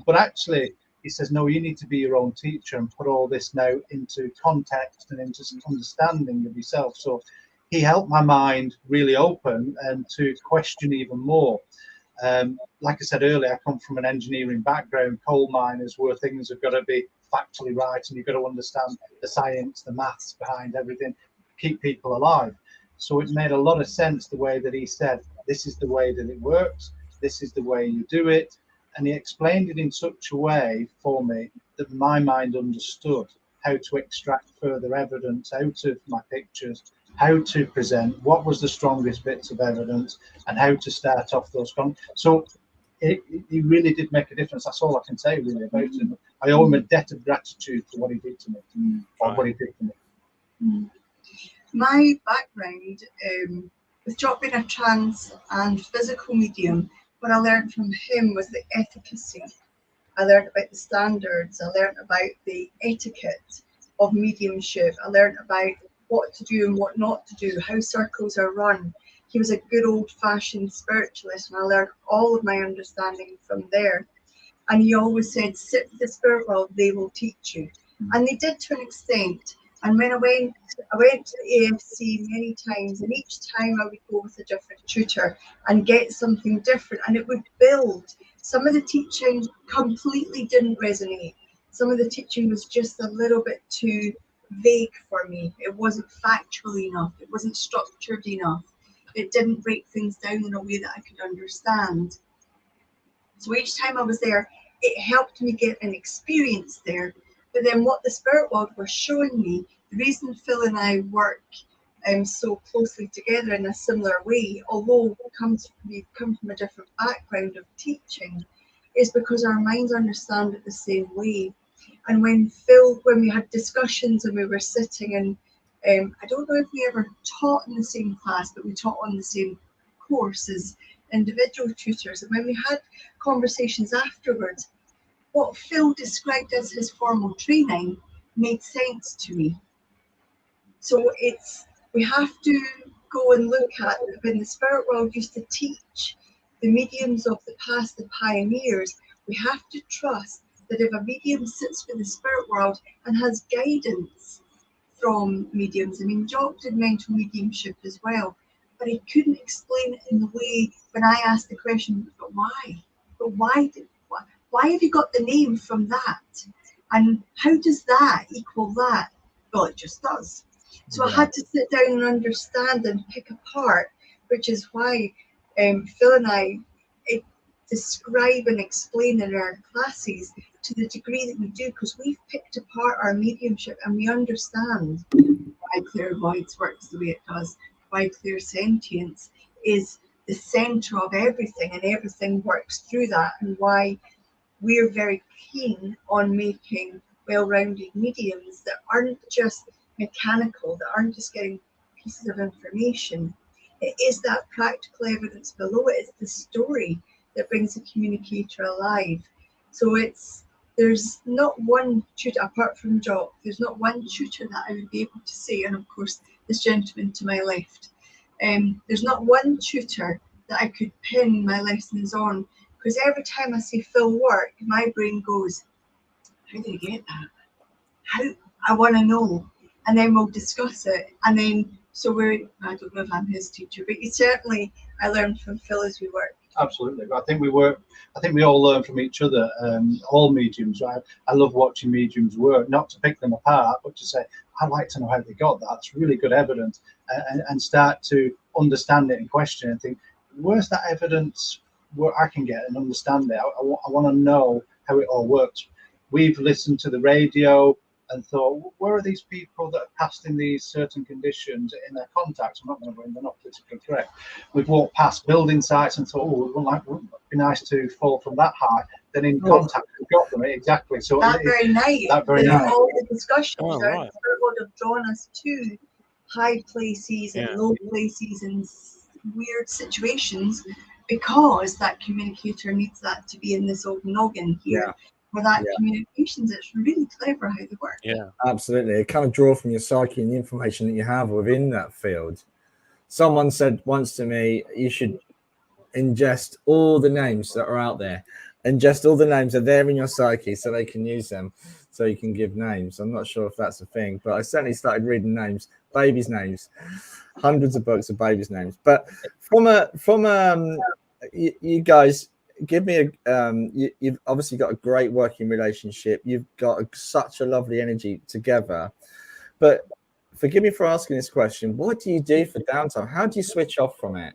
But actually, he says, no, you need to be your own teacher and put all this now into context and into some understanding of yourself. So he helped my mind really open and to question even more. Like I said earlier, I come from an engineering background, coal miners, where things have got to be factually right, and you've got to understand the science, the maths behind everything, keep people alive. So it made a lot of sense the way that he said, this is the way that it works, this is the way you do it. And he explained it in such a way for me that my mind understood how to extract further evidence out of my pictures, how to present, what was the strongest bits of evidence, and how to start off those. So it really did make a difference. That's all I can say really about him. I owe him a debt of gratitude for what he did to me, or what he did to me. My background with Jock being a trans and physical medium, what I learned from him was the efficacy. I learned about the standards. I learned about the etiquette of mediumship. I learned about what to do and what not to do, how circles are run. He was a good old-fashioned spiritualist, and I learned all of my understanding from there. And he always said, sit with the spirit world, they will teach you. And they did to an extent. And when I went to the AFC many times, and each time I would go with a different tutor and get something different, and it would build. Some of the teaching completely didn't resonate. Some of the teaching was just a little bit too vague for me. It wasn't factual enough. It wasn't structured enough. It didn't break things down in a way that I could understand. So each time I was there, it helped me get an experience there. But then what the spirit world was showing me, the reason Phil and I work so closely together in a similar way, although we come from a different background of teaching, is because our minds understand it the same way. And when we had discussions and we were sitting, and I don't know if we ever taught in the same class, but we taught on the same course as individual tutors. And when we had conversations afterwards, what Phil described as his formal training made sense to me. So we have to go and look at when the spirit world used to teach the mediums of the past, the pioneers. We have to trust that if a medium sits with the spirit world and has guidance from mediums, I mean, Jock did mental mediumship as well, but he couldn't explain it in the way when I asked the question, but why? But why have you got the name from that? And how does that equal that? Well, it just does. So I had to sit down and understand and pick apart, which is why Phil and I describe and explain in our classes to the degree that we do, because we've picked apart our mediumship and we understand why clairvoyance works the way it does, why clairsentience is the centre of everything and everything works through that, and why we're very keen on making well-rounded mediums that aren't just mechanical, that aren't just getting pieces of information. It is that practical evidence below it. It's the story that brings the communicator alive. So there's not one tutor, apart from Jock, there's not one tutor that I would be able to say, and of course this gentleman to my left, there's not one tutor that I could pin my lessons on, because every time I see Phil work, my brain goes, how did he get that? How? I want to know. And then we'll discuss it. And then, I don't know if I'm his teacher, but I learned from Phil as we work. Absolutely. I think we all learn from each other, all mediums. I love watching mediums work, not to pick them apart, but to say, I'd like to know how they got that. It's really good evidence, and start to understand it and question it and think, where's that evidence where I can get and understand it? I want to know how it all works. We've listened to the radio and thought, where are these people that have passed in these certain conditions in their contacts? I'm not going to go in, they're not politically correct. We've walked past building sites and thought, wouldn't it be nice to fall from that high? Then in contact, we've got them, exactly. So that very night, all the discussions around the spirit world have drawn us to high places and low places and weird situations, because that communicator needs that to be in this old noggin here. For that communications, it's really clever how they work. Yeah, absolutely. It kind of draw from your psyche and the information that you have within that field. Someone said once to me, you should ingest all the names that are out there. Ingest all the names that are there in your psyche so they can use them, so you can give names. I'm not sure if that's a thing, but I certainly started reading names, babies' names, hundreds of books of babies' names. But you guys, give me you've obviously got a great working relationship. You've got such a lovely energy together. But forgive me for asking this question. What do you do for downtime? How do you switch off from it?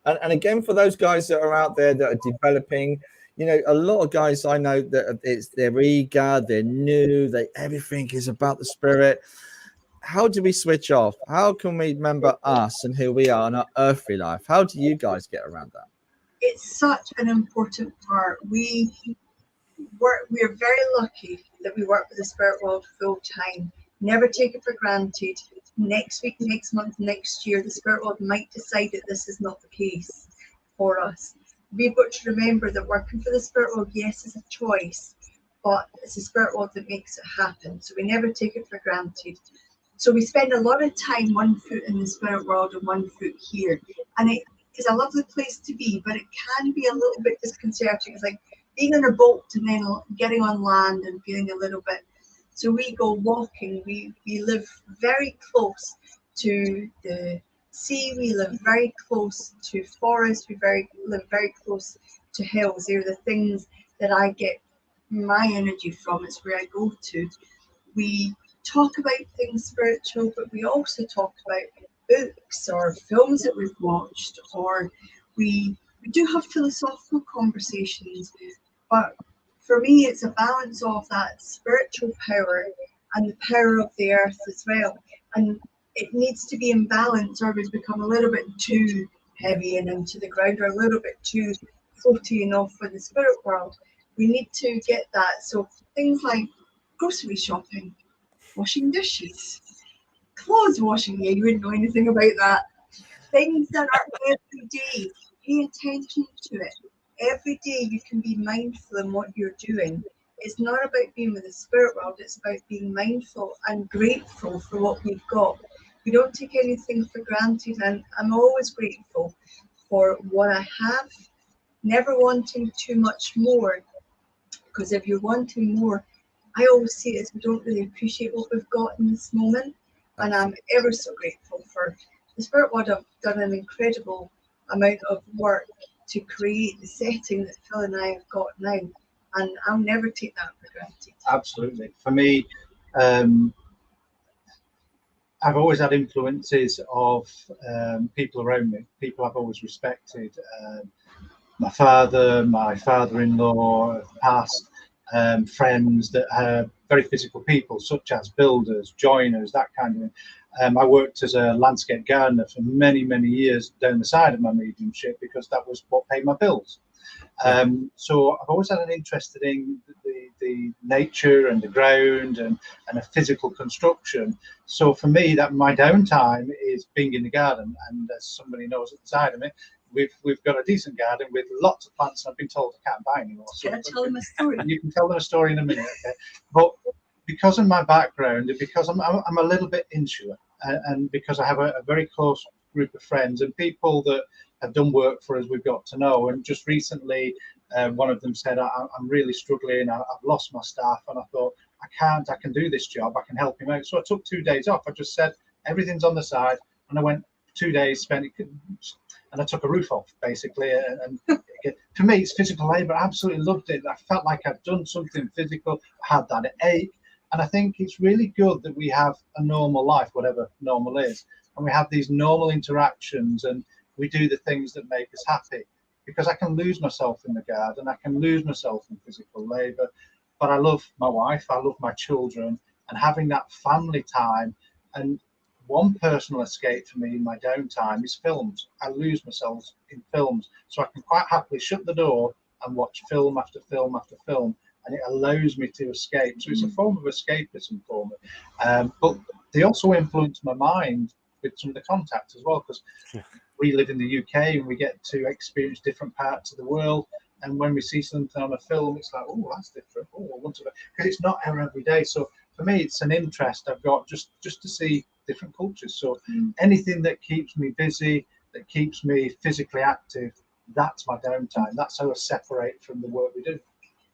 And again, for those guys that are out there that are developing, a lot of guys I know that they're eager, they're new, everything is about the spirit. How do we switch off? How can we remember us and who we are in our earthly life? How do you guys get around that? It's such an important part. We are very lucky that we work with the spirit world full time. Never take it for granted. Next week, next month, next year, the spirit world might decide that this is not the case for us. We've got to remember that working for the spirit world, yes, is a choice, but it's the spirit world that makes it happen. So we never take it for granted. So we spend a lot of time, one foot in the spirit world and one foot here. And it is a lovely place to be, but it can be a little bit disconcerting. It's like being in a boat and then getting on land and feeling a little bit. So we go walking. We live very close to the sea. We live very close to forests. We live very close to hills. They're the things that I get my energy from. It's where I go to. We talk about things spiritual, but we also talk about books or films that we've watched, or we do have philosophical conversations. But for me, it's a balance of that spiritual power and the power of the earth as well. And it needs to be in balance, or we become a little bit too heavy and into the ground, or a little bit too floaty and off for the spirit world. We need to get that. So things like grocery shopping, washing dishes, clothes washing. Yeah, you wouldn't know anything about that. Things that are every day. Pay attention to it. Every day you can be mindful in what you're doing. It's not about being with the spirit world, it's about being mindful and grateful for what we've got. We don't take anything for granted, and I'm always grateful for what I have, never wanting too much more, because if you're wanting more, I always see it as we don't really appreciate what we've got in this moment. And I'm ever so grateful for the spirit world. Have done an incredible amount of work to create the setting that Phil and I have got now, and I'll never take that for granted. Absolutely. For me, I've always had influences of people around me, people I've always respected. My father, my father-in-law, past friends that are very physical people, such as builders, joiners, that kind of thing. I worked as a landscape gardener for many, many years down the side of my mediumship, because that was what paid my bills. So I've always had an interest in the nature and the ground and a physical construction. So for me, that my downtime is being in the garden. And as somebody knows at the side of me, we've got a decent garden with lots of plants, and I've been told I can't buy anymore. So can I tell them a story? You can tell them a story in a minute, okay? But because of my background, and because I'm a little bit insular, and because I have a very close group of friends and people that have done work for us, we've got to know. And just recently, one of them said, I'm really struggling, I've lost my staff, and I thought, I can do this job, I can help him out. So I took 2 days off. I just said, everything's on the side, and I went 2 days, spent it, and I took a roof off, basically. And for me, it's physical labor. I absolutely loved it. I felt like I'd done something physical. I had that ache. And I think it's really good that we have a normal life, whatever normal is, and we have these normal interactions, and we do the things that make us happy. Because I can lose myself in the garden, I can lose myself in physical labor, but I love my wife, I love my children, and having that family time. And one personal escape for me in my downtime is films. I lose myself in films, so I can quite happily shut the door and watch film after film after film, and it allows me to escape. So it's a form of escapism for me. But they also influence my mind with some of the contacts as well, because we live in the UK and we get to experience different parts of the world. And when we see something on a film, it's like, oh, that's different. Oh, I want to, because it's not our everyday. So for me, it's an interest I've got just to see different cultures. So anything that keeps me busy, that keeps me physically active, that's my downtime. That's how I separate from the work we do.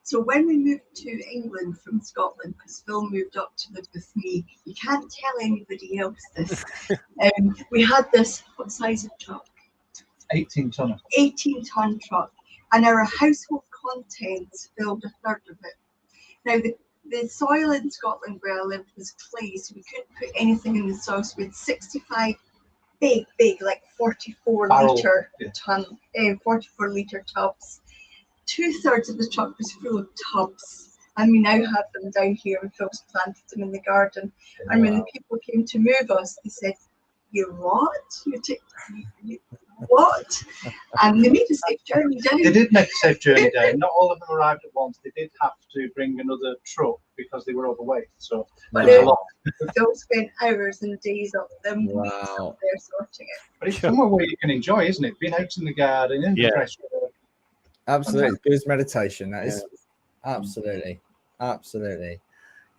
So when we moved to England from Scotland, because Phil moved up to live with me, you can't tell anybody else this. We had this, what size of truck? 18-tonner. 18-ton truck, and our household contents filled a third of it. Now the soil in Scotland where I lived was clay, so we couldn't put anything in the soil. So we had 65 big, like 44 litre ton, 44 litre tubs. 2/3 of the truck was full of tubs, and we now have them down here. We've just planted them in the garden. And when the people came to move us, they said, "You what? You what?" And they made a safe journey down. They did make a safe journey down. Not all of them arrived at once. They did have to bring another truck because they were overweight. So but a lot. Phil spent hours and days up them. Wow. Up there sorting it. But it's somewhere where you can enjoy, isn't it? Being out in the garden, in the fresh air. Absolutely. Good as meditation. That is absolutely.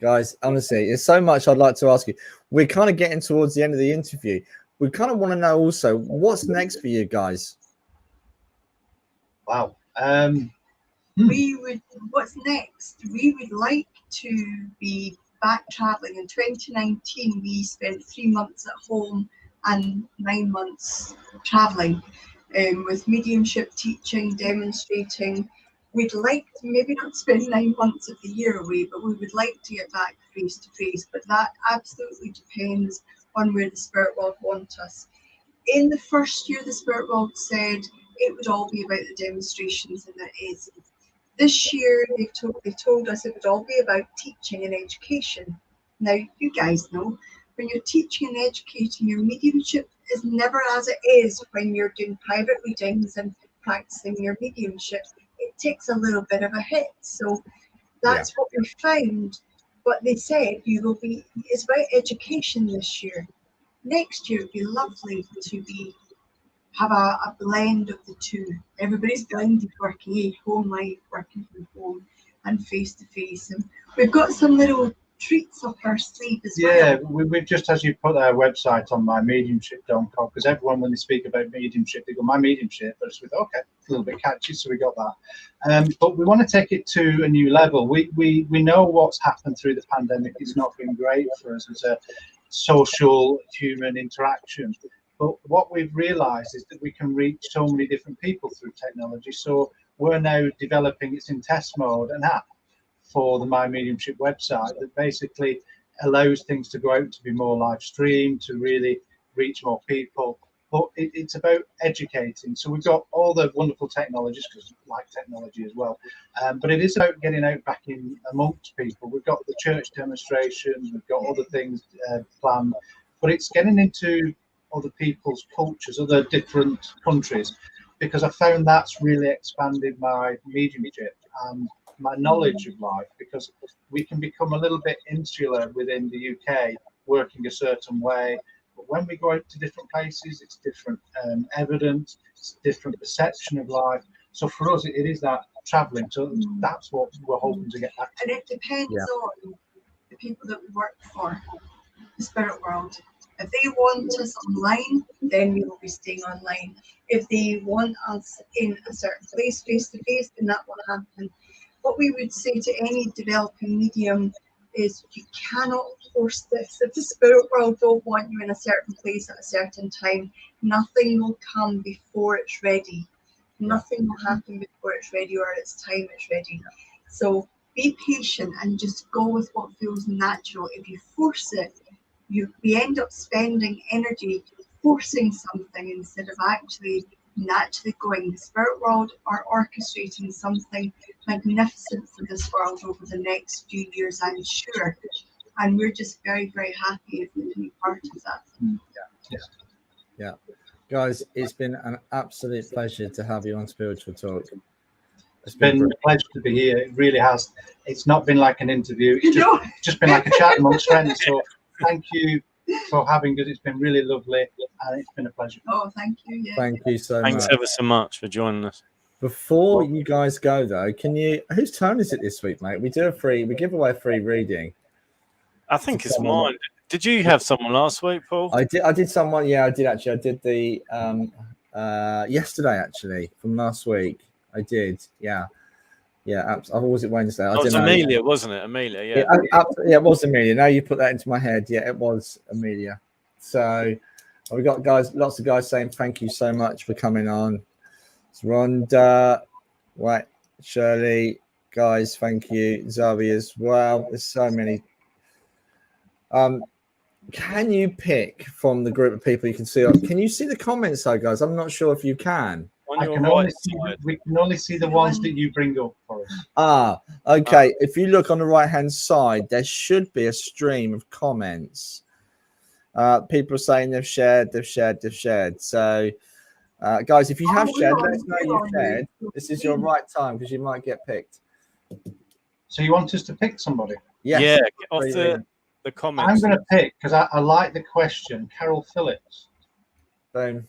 Guys, honestly, there's so much I'd like to ask you. We're kind of getting towards the end of the interview. We kind of want to know also what's next for you guys. Wow. What's next? We would like to be back traveling. In 2019, we spent 3 months at home and 9 months traveling. With mediumship, teaching, demonstrating. We'd like to maybe not spend 9 months of the year away, but we would like to get back face to face. But that absolutely depends on where the spirit world wants us. In the first year, the spirit world said it would all be about the demonstrations, and it is. This year, they told us it would all be about teaching and education. Now, you guys know when you're teaching and educating, your mediumship is never as it is when you're doing private readings and practicing your mediumship. It takes a little bit of a hit. So that's what we found. But they said it's about education this year. Next year it'd be lovely to have a blend of the two. Everybody's blended, working home life, working from home, and face to face. And we've got some little treats up our sleeve as well. Yeah, we've just, as you put our website on mymediumship.com, because everyone, when they speak about mediumship, they go, my mediumship. But we thought, okay, a little bit catchy, so we got that. But we want to take it to a new level. We know what's happened through the pandemic. It's not been great for us as a social human interaction. But what we've realised is that we can reach so many different people through technology. So we're now developing, it's in test mode, an app for the My Mediumship website that basically allows things to go out to be more live streamed, to really reach more people. But it's about educating. So we've got all the wonderful technologies, because we like technology as well. But it is about getting out back in amongst people. We've got the church demonstrations, we've got other things planned, but it's getting into other people's cultures, other different countries, because I found that's really expanded my mediumship and my knowledge of life, because we can become a little bit insular within the UK, working a certain way. But when we go out to different places, it's different evidence, it's different perception of life. So for us, it is that travelling. So that's what we're hoping to get back to. And it depends on the people that we work for, the spirit world. If they want us online, then we will be staying online. If they want us in a certain place, face to face, then that will happen. What we would say to any developing medium is you cannot force this. If the spirit world don't want you in a certain place at a certain time, nothing will come before it's ready. Nothing will happen before it's ready, or it's time it's ready. So be patient and just go with what feels natural. If you force it, we end up spending energy forcing something instead of actually naturally going. The spirit world are orchestrating something magnificent for this world over the next few years, I'm sure. And we're just very, very happy if we can be part of that. Yeah. Guys, it's been an absolute pleasure to have you on Spiritual Talk. It's been a pleasure to be here. It really has. It's not been like an interview. It's just been like a chat amongst friends. So thank you for having us. It's been really lovely, and it's been a pleasure. Oh, thank you. Yeah. Thank you so much. Thanks ever so much for joining us. Before you guys go though, whose turn is it this week, mate? We give away a free reading. I think it's mine. Did you have someone last week, Paul? I did someone. Yeah, I did actually. I did the yesterday actually from last week. I did. Yeah. Or was it Wednesday? I don't know. Amelia, wasn't it? Amelia, yeah. It was Amelia. Now you put that into my head. Yeah, it was Amelia. So we got lots of guys saying thank you so much for coming on. It's Rhonda, right, Shirley, guys, thank you. Zoe as well. There's so many. Can you pick from the group of people you can see? Can you see the comments though, guys? I'm not sure if you can. We can only see the ones that you bring up for us. Okay. If you look on the right hand side, there should be a stream of comments. People are saying they've shared. So, guys, if you have shared, let us know you've shared. This is your right time because you might get picked. So you want us to pick somebody? Yes. Yeah, off the comments. I'm going to pick because I like the question. Carol Phillips. Boom.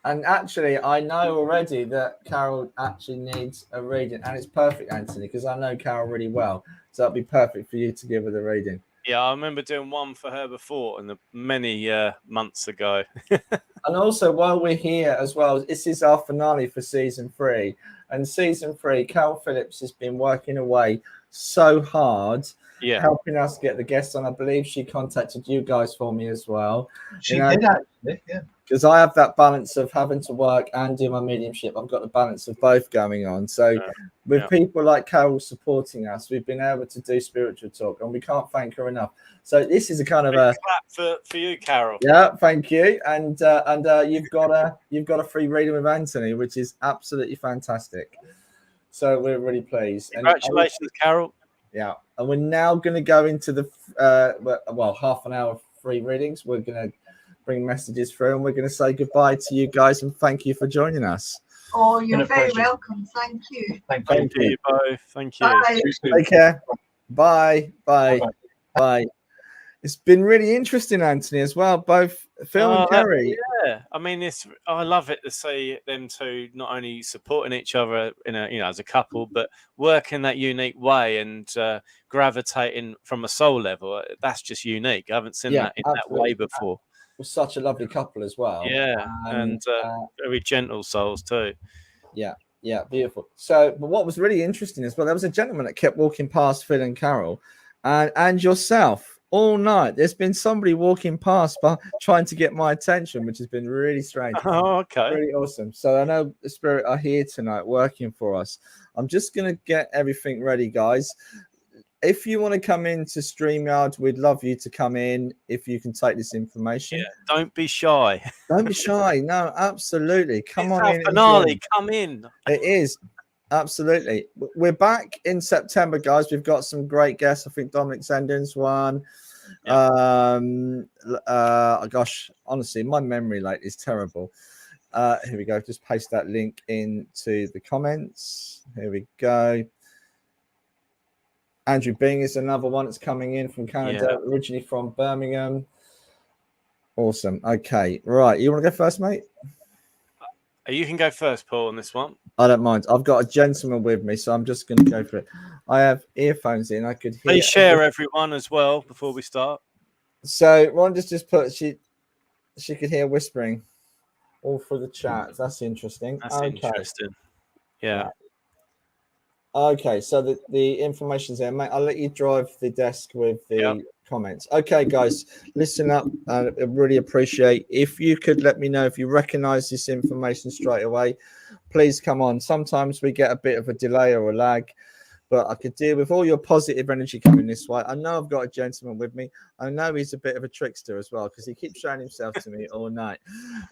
And actually, I know already that Carol actually needs a reading, and it's perfect, Anthony, because I know Carol really well. So that'd be perfect for you to give her the reading. Yeah, I remember doing one for her before, many months ago. And also, while we're here as well, this is our finale for season 3. And season 3, Carol Phillips has been working away so hard, helping us get the guests on. I believe she contacted you guys for me as well. She did actually, yeah. Because I have that balance of having to work and do my mediumship. I've got the balance of both going on. So with people like Carol supporting us, we've been able to do Spiritual Talk, and we can't thank her enough. So this is a kind of a clap for you, Carol. Yeah, thank you. And you've got a free reading with Anthony, which is absolutely fantastic. So we're really pleased. Congratulations, Carol. Yeah, and we're now going to go into the half an hour free readings. We're going to bring messages through, and we're going to say goodbye to you guys and thank you for joining us. Oh, you're very pleasure. welcome. Thank you. Thank you both. Thank you. Bye. Take care. Bye. Bye. Bye-bye. Bye. It's been really interesting, Anthony, as well. Both Phil and Kerry. Yeah, I mean, I love it to see them two not only supporting each other in a as a couple, but working that unique way and gravitating from a soul level. That's just unique. I haven't seen that in that way before. We're such a lovely couple as well. Yeah, and very gentle souls too. Yeah, beautiful. So, but what was really interesting as well, there was a gentleman that kept walking past Phil and Carol, and yourself. All night, there's been somebody walking past but trying to get my attention, which has been really strange. Oh, okay. Really awesome. So I know the Spirit are here tonight working for us. I'm just going to get everything ready, guys. If you want to come into StreamYard, we'd love you to come in if you can take this information. Yeah, don't be shy. Don't be shy. No, absolutely. Come on in. Finale, come in. It is. Absolutely. We're back in September, guys. We've got some great guests. I think Dominic Zendon's one. Gosh, honestly, my memory lately is terrible. Here we go. Just paste that link into the comments. Here we go. Andrew Bing is another one that's coming in from Canada, originally from Birmingham. Awesome. Okay. Right. You want to go first, mate? You can go first, Paul, on this one. I don't mind. I've got a gentleman with me, so I'm just going to go for it. I have earphones in. I could hear. Please share everyone as well before we start. So Rhonda's just put she could hear whispering all through the chat. That's interesting. That's interesting. Yeah. Okay, so the information's there, mate. I'll let you drive the desk with the comments. Okay, guys, listen up. I really appreciate if you could let me know if you recognize this information straight away. Please come on. Sometimes we get a bit of a delay or a lag, but I could deal with all your positive energy coming this way. I know I've got a gentleman with me. I know he's a bit of a trickster as well because he keeps showing himself to me all night,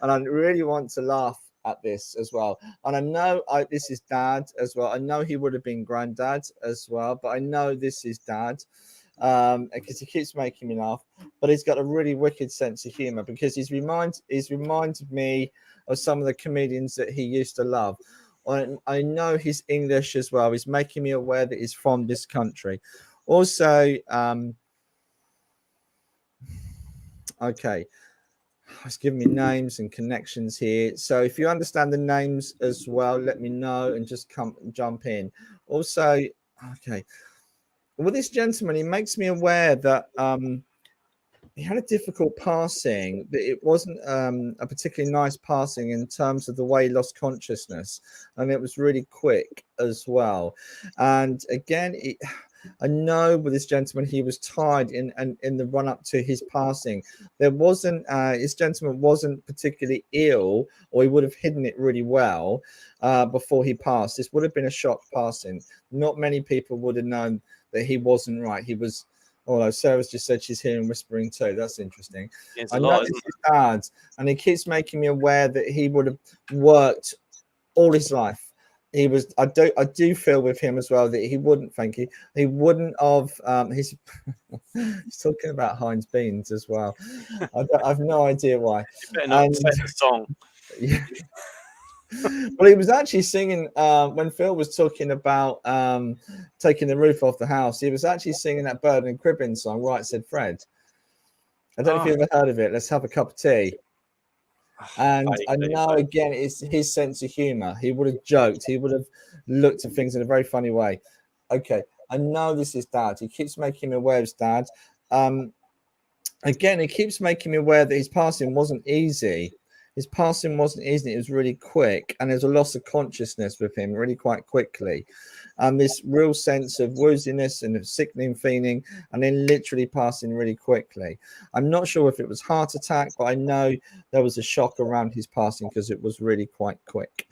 and I really want to laugh at this as well. And I know this is Dad as well. I know he would have been Granddad as well, but I know this is Dad because he keeps making me laugh. But he's got a really wicked sense of humor because he's reminded me of some of the comedians that he used to love. I know he's English as well. He's making me aware that he's from this country. Also, okay. It's giving me names and connections here. So if you understand the names as well, let me know and just jump in. Also, okay. Well, this gentleman, he makes me aware that he had a difficult passing, but it wasn't a particularly nice passing in terms of the way he lost consciousness. And it was really quick as well. And again, I know with this gentleman, he was tied in the run up to his passing. There wasn't this gentleman wasn't particularly ill, or he would have hidden it really well before he passed. This would have been a shock passing. Not many people would have known that he wasn't right. He was. Although Sarah's just said she's hearing whispering too. That's interesting. I know this is Dad, and he keeps making me aware that he would have worked all his life. He was. I do feel with him as well that he wouldn't. Thank you. He wouldn't have. He's talking about Heinz beans as well. I've no idea why. You better not say the song. Yeah. Well, he was actually singing when Phil was talking about taking the roof off the house. He was actually singing that Bird and Cribbin song, Right Said Fred. I don't know if you've ever heard of it. Let's have a cup of tea. And I know, again, it's his sense of humor. He would have joked. He would have looked at things in a very funny way. Okay, I know this is Dad. He keeps making me aware of his dad. Again, he keeps making me aware that his passing wasn't easy. His passing wasn't easy. It was really quick, and there's a loss of consciousness with him really quite quickly. This real sense of wooziness and of sickening feeling, and then literally passing really quickly. I'm not sure if it was heart attack, but I know there was a shock around his passing because it was really quite quick.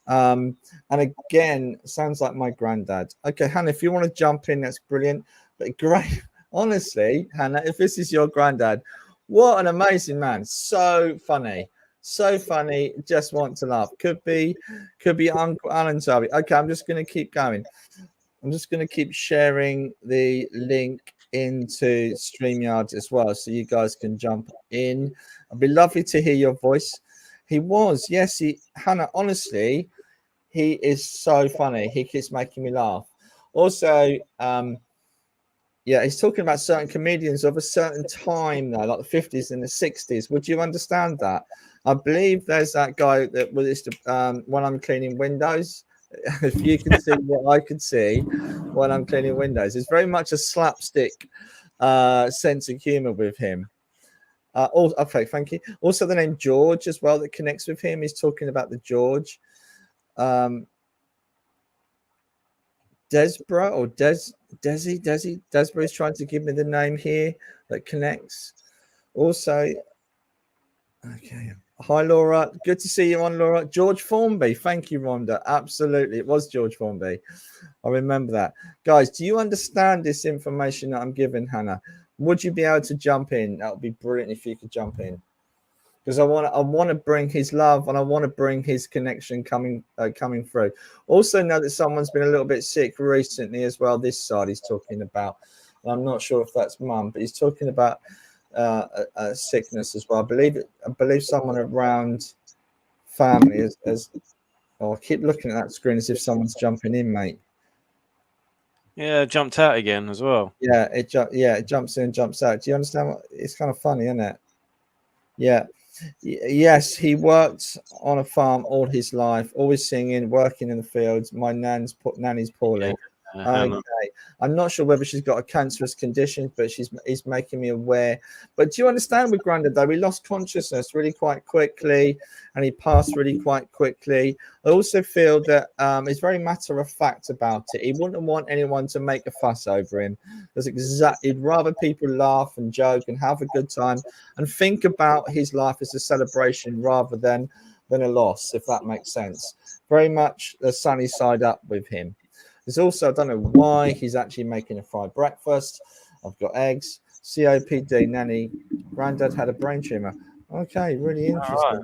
And again, sounds like my granddad. Okay, Hannah, if you want to jump in, that's brilliant. But great, honestly, Hannah, if this is your granddad, what an amazing man. So funny. So funny, just want to laugh. Could be Uncle Alan Zabi. Okay, I'm just going to keep going. I'm just going to keep sharing the link into StreamYard as well, so you guys can jump in. It'd be lovely to hear your voice. He was, yes, Hannah, honestly, he is so funny. He keeps making me laugh. Also, yeah, he's talking about certain comedians of a certain time now, like the 50s and the 60s. Would you understand that? I believe there's that guy that was when I'm cleaning windows. If you can see what I could see when I'm cleaning windows, it's very much a slapstick sense of humor with him. Okay, thank you. Also, the name George as well that connects with him. He's talking about the George. Desbra or Desbra is trying to give me the name here that connects. Also, okay. Hi, Laura. Good to see you on, Laura. George Formby. Thank you, Rhonda. Absolutely. It was George Formby. I remember that. Guys, do you understand this information that I'm giving, Hannah? Would you be able to jump in? That would be brilliant if you could jump in. Because I want to bring his love and I want to bring his connection coming through. Also know that someone's been a little bit sick recently as well. This side he's talking about. I'm not sure if that's mum, but he's talking about a sickness as well. I believe someone around family I keep looking at that screen as if someone's jumping in, mate. Yeah, jumped out again as well. Yeah, it jumps in and jumps out. Do you understand what it's kind of funny, isn't it? Yeah. Yes, he worked on a farm all his life, always singing, working in the fields. My nanny's poorly. Okay. I'm not sure whether she's got a cancerous condition, but he's making me aware. But do you understand with Grandad though? He lost consciousness really quite quickly and he passed really quite quickly. I also feel that he's very matter of fact about it. He wouldn't want anyone to make a fuss over him. He'd rather people laugh and joke and have a good time and think about his life as a celebration rather than a loss, if that makes sense. Very much the sunny side up with him. There's also, I don't know why he's actually making a fried breakfast. I've got eggs, COPD, nanny, Grandad had a brain tumor. Okay, really interesting.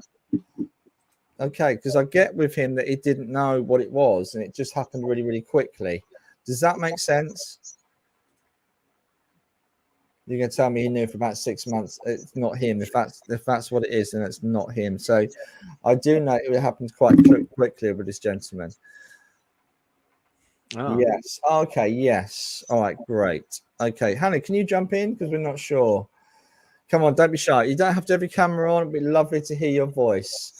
Okay, because I get with him that he didn't know what it was and it just happened really, really quickly. Does that make sense? You're going to tell me he knew for about 6 months. It's not him. If that's what it is, then it's not him. So I do know it happened quite quickly with this gentleman. Oh. Yes. Okay. Yes. All right. Great. Okay. Hannah, can you jump in? Because we're not sure. Come on. Don't be shy. You don't have to have your camera on. It'd be lovely to hear your voice.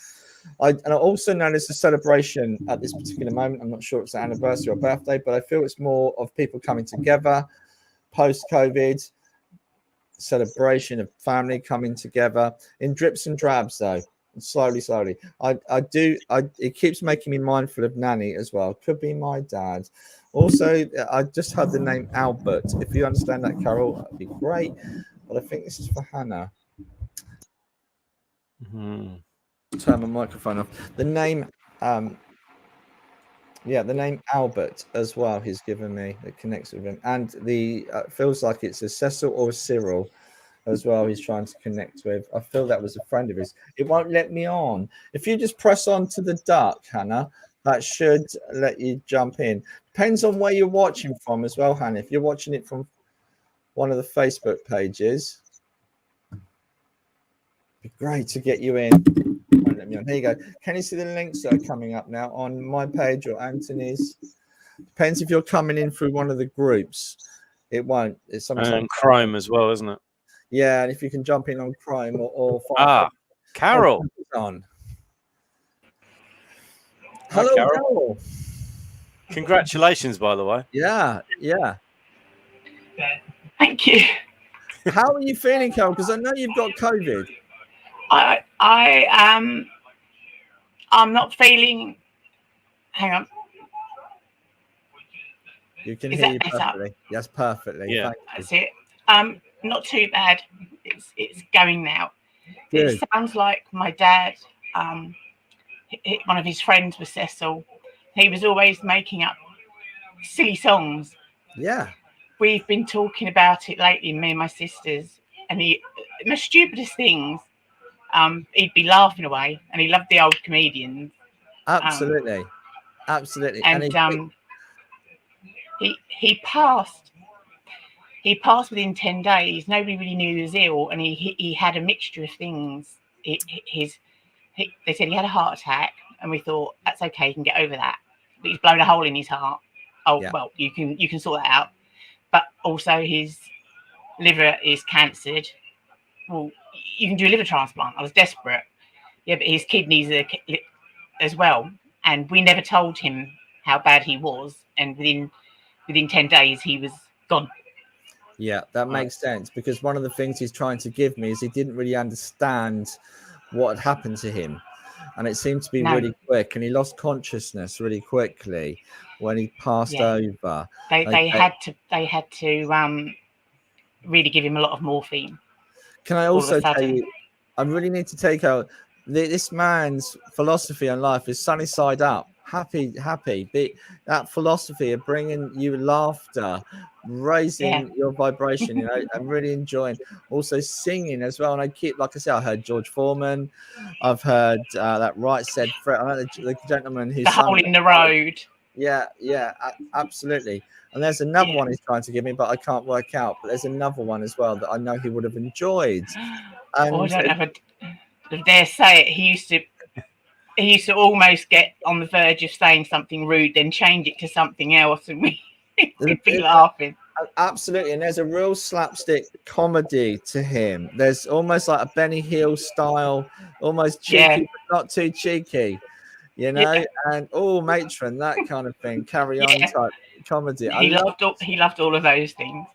I also know there's a celebration at this particular moment. I'm not sure it's an anniversary or birthday, but I feel it's more of people coming together post-COVID, celebration of family coming together in drips and drabs, though. Slowly. It keeps making me mindful of Nanny as well. Could be my dad. Also, I just heard the name Albert. If you understand that, Carol, that'd be great. But I think this is for Hannah. Turn my microphone off. The name, the name Albert as well. He's given me that connects with him, and the feels like it's a Cecil or a Cyril as well. He's trying to connect with. I feel that was a friend of his. It won't let me on. If you just press on to the duck, Hannah, that should let you jump in. Depends on where you're watching from as well, Hannah. If you're watching it from one of the Facebook pages, it'd be great to get you in. Won't let me on. Here you go. Can you see the links that are coming up now on my page or Anthony's? Depends if you're coming in through one of the groups. It won't. It's sometimes Chrome as well, isn't it? Yeah, and if you can jump in on Chrome or Carol. On. Hi, Hello, Carol. Congratulations, by the way. Yeah. Thank you. How are you feeling, Carol? Because I know you've got COVID. I'm not feeling. Hang on. You can hear you perfectly. Yes, perfectly. Yeah, that's it. Not too bad. It's going now. Good. It sounds like my dad. One of his friends was Cecil. He was always making up silly songs. Yeah. We've been talking about it lately, me and my sisters, and the stupidest things. He'd be laughing away, and he loved the old comedians. Absolutely. And he passed. he passed within 10 days. Nobody really knew he was ill, and he had a mixture of things. They said he had a heart attack, and we thought that's okay, he can get over that. But he's blown a hole in his heart. Oh Yeah. well, you can sort that out. But also his liver is cancered. Well, you can do a liver transplant. I was desperate. Yeah, but his kidneys are as well, and we never told him how bad he was. And within 10 days, he was gone. Yeah, that makes sense, because one of the things he's trying to give me is he didn't really understand what had happened to him, and it seemed to be really quick, and he lost consciousness really quickly when he passed over. They had to really give him a lot of morphine. Can I also tell you, I really need to take out this man's philosophy on life is sunny side up, happy. That philosophy of bringing you laughter, raising your vibration, you know, I'm really enjoying. Also singing as well, and I keep, like I said, I heard George Foreman, I've heard that Right Said Fred, I know the gentleman who's The Hole in the Road. Yeah, absolutely. And there's another one he's trying to give me, but I can't work out. But there's another one as well that I know he would have enjoyed. And I don't have a dare say it. He used to almost get on the verge of saying something rude, then change it to something else, and we'd be laughing. Absolutely, and there's a real slapstick comedy to him. There's almost like a Benny Hill style, almost cheeky, but not too cheeky. You know, and matron, that kind of thing, carry on type comedy. He loved all of those things.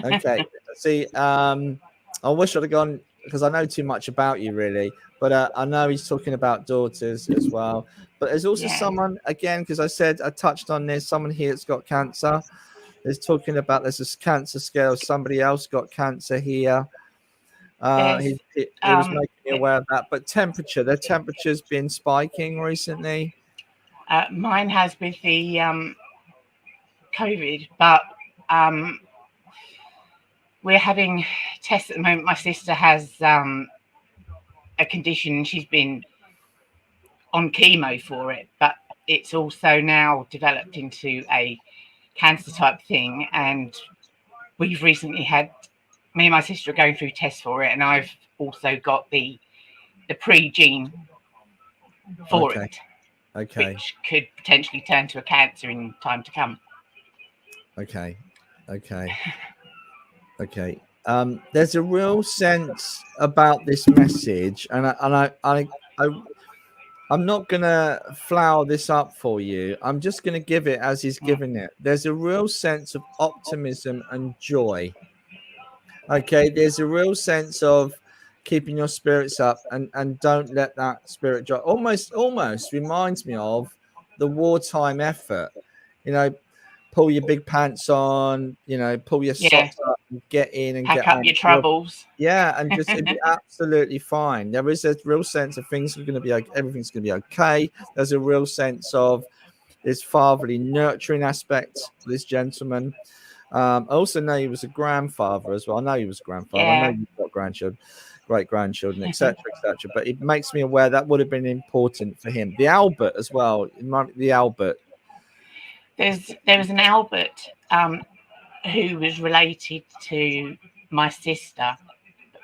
Okay, see, I wish I'd have gone, because I know too much about you, really. But I know he's talking about daughters as well. But there's also someone, again, because I touched on this, someone here that's got cancer. There's talking about there's this cancer scale. Somebody else got cancer here. He was making me aware of that. But their temperature's been spiking recently. Mine has with the COVID, but we're having tests at the moment. My sister has a condition. She's been on chemo for it, but it's also now developed into a cancer type thing. And we've recently had, me and my sister are going through tests for it, and I've also got the pre-gene for it, which could potentially turn to a cancer in time to come. Okay. There's a real sense about this message, and I'm not gonna flower this up for you. I'm just gonna give it as he's giving it. There's a real sense of optimism and joy. Okay, there's a real sense of keeping your spirits up and don't let that spirit drop. Almost reminds me of the wartime effort. You know, pull your big pants on, you know, pull your socks up and get in and pack up your troubles. And just it'd be absolutely fine. There is a real sense of things are going to be okay, everything's going to be okay. There's a real sense of this fatherly nurturing aspect to this gentleman. I also know he was a grandfather as well. I know he was a grandfather. I know you've got grandchildren, great grandchildren, etc. But it makes me aware that would have been important for him. The Albert as well. The Albert. There was an Albert who was related to my sister.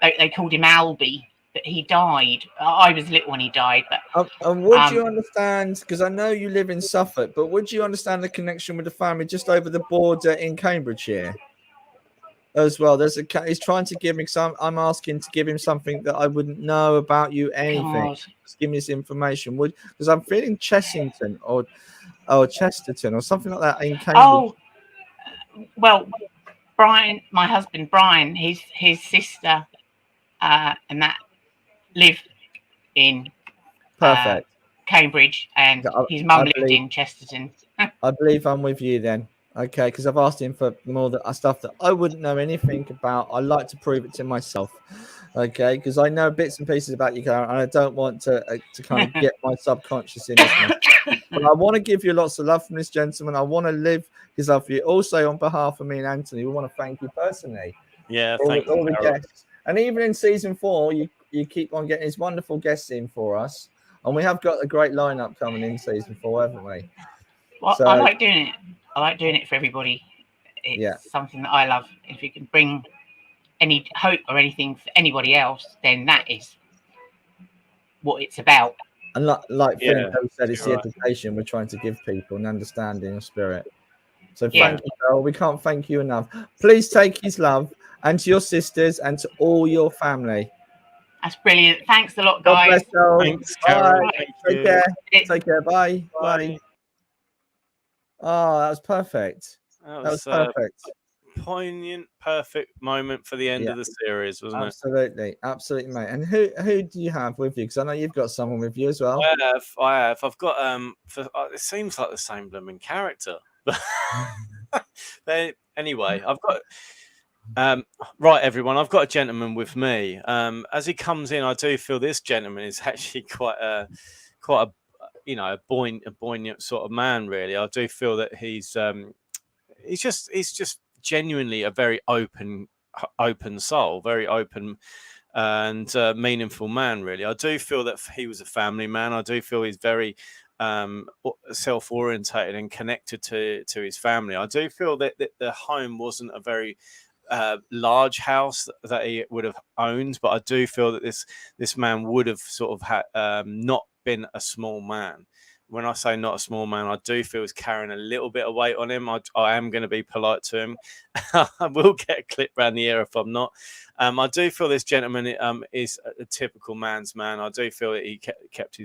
They called him Albie, but he died. I was little when he died. But and would you understand? Because I know you live in Suffolk, but would you understand the connection with the family just over the border in Cambridgeshire as well? He's trying to give me some. I'm asking to give him something that I wouldn't know about you. Anything? Just give me this information. Because I'm feeling Chessington or Chesterton or something like that in Cambridge. Oh, well, Brian, my husband Brian, his sister and that live in Cambridge, and his mum lived in Chesterton. I believe I'm with you then. Okay, because I've asked him for more stuff that I wouldn't know anything about. I like to prove it to myself. Okay, because I know bits and pieces about you, Karen, and I don't want to kind of get my subconscious in this. But I want to give you lots of love from this gentleman. I want to live his love for you. Also, on behalf of me and Anthony, we want to thank you personally. Yeah, thank you. All the guests. And even in season 4, you keep on getting these wonderful guests in for us. And we have got a great lineup coming in season 4, haven't we? Well, I like doing it. I like doing it for everybody. It's something that I love. If you can bring any hope or anything for anybody else, then that is what it's about. And like Philip said, it's the right. education we're trying to give people, an understanding of spirit. So Yeah. thank you, Bill. We can't thank you enough. Please take his love and to your sisters and to all your family. That's brilliant. Thanks a lot, God guys. bless you. Thanks, Bye. Kerry. Thank Take you. care. Take care. Bye. Bye. Bye. Oh, that was perfect. That was perfect. Poignant, perfect moment for the end of the series, wasn't it? Absolutely, mate. And who do you have with you? Because I know you've got someone with you as well. I have. I've got it seems like the same blooming character. But anyway, I've got right, everyone. I've got a gentleman with me. As he comes in, I do feel this gentleman is actually quite a buoyant sort of man. Really, I do feel that he's just genuinely a very open soul, very open and meaningful man. Really, I do feel that he was a family man. I do feel he's very self-orientated and connected to his family. I do feel that the home wasn't a very large house that he would have owned, but I do feel that this man would have sort of had not been a small man. When I say not a small man, I do feel he's carrying a little bit of weight on him. I am going to be polite to him. I will get a clip around the ear if I'm not. I do feel this gentleman is a typical man's man. I do feel that he kept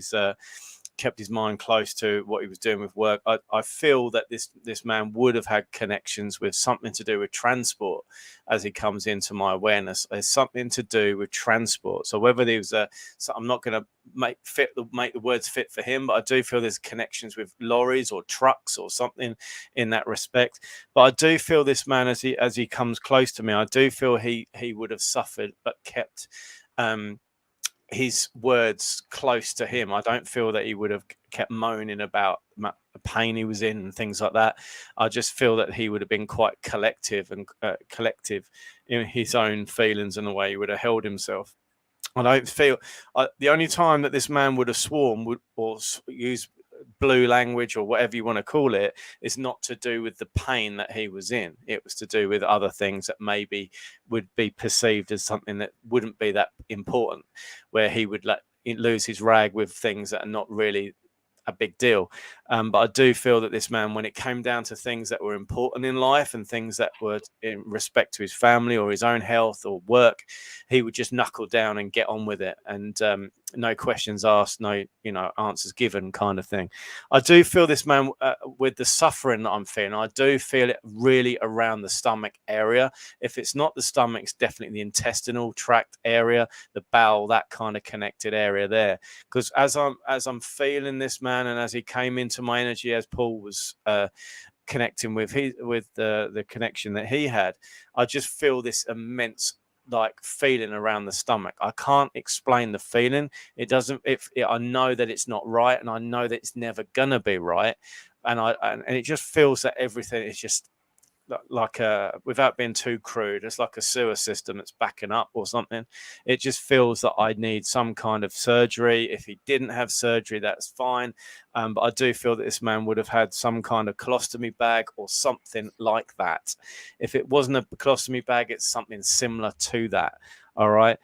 his mind close to what he was doing with work. I feel that this man would have had connections with something to do with transport as he comes into my awareness. There's something to do with transport. So whether there was so I'm not going to make the words fit for him, but I do feel there's connections with lorries or trucks or something in that respect. But I do feel this man, as he comes close to me, I do feel he would have suffered but kept his words close to him. I don't feel that he would have kept moaning about the pain he was in and things like that. I just feel that he would have been quite collective in his own feelings and the way he would have held himself. I don't feel the only time that this man would have sworn or used blue language or whatever you want to call it is not to do with the pain that he was in. It was to do with other things that maybe would be perceived as something that wouldn't be that important, where he would lose his rag with things that are not really a big deal. But I do feel that this man, when it came down to things that were important in life and things that were in respect to his family or his own health or work, he would just knuckle down and get on with it. And no questions asked, no, answers given kind of thing. I do feel this man with the suffering that I'm feeling, I do feel it really around the stomach area. If it's not the stomach, it's definitely the intestinal tract area, the bowel, that kind of connected area there. Because as I'm feeling this man, and as he came into my energy, as Paul was connecting with the connection that he had, I just feel this immense feeling around the stomach. I can't explain the feeling. It doesn't. I know that it's not right, and I know that it's never gonna be right, and it just feels that everything is just like without being too crude, it's like a sewer system that's backing up or something. It just feels that I need some kind of surgery. If he didn't have surgery, that's fine. But I do feel that this man would have had some kind of colostomy bag or something like that. If it wasn't a colostomy bag, it's something similar to that. All right.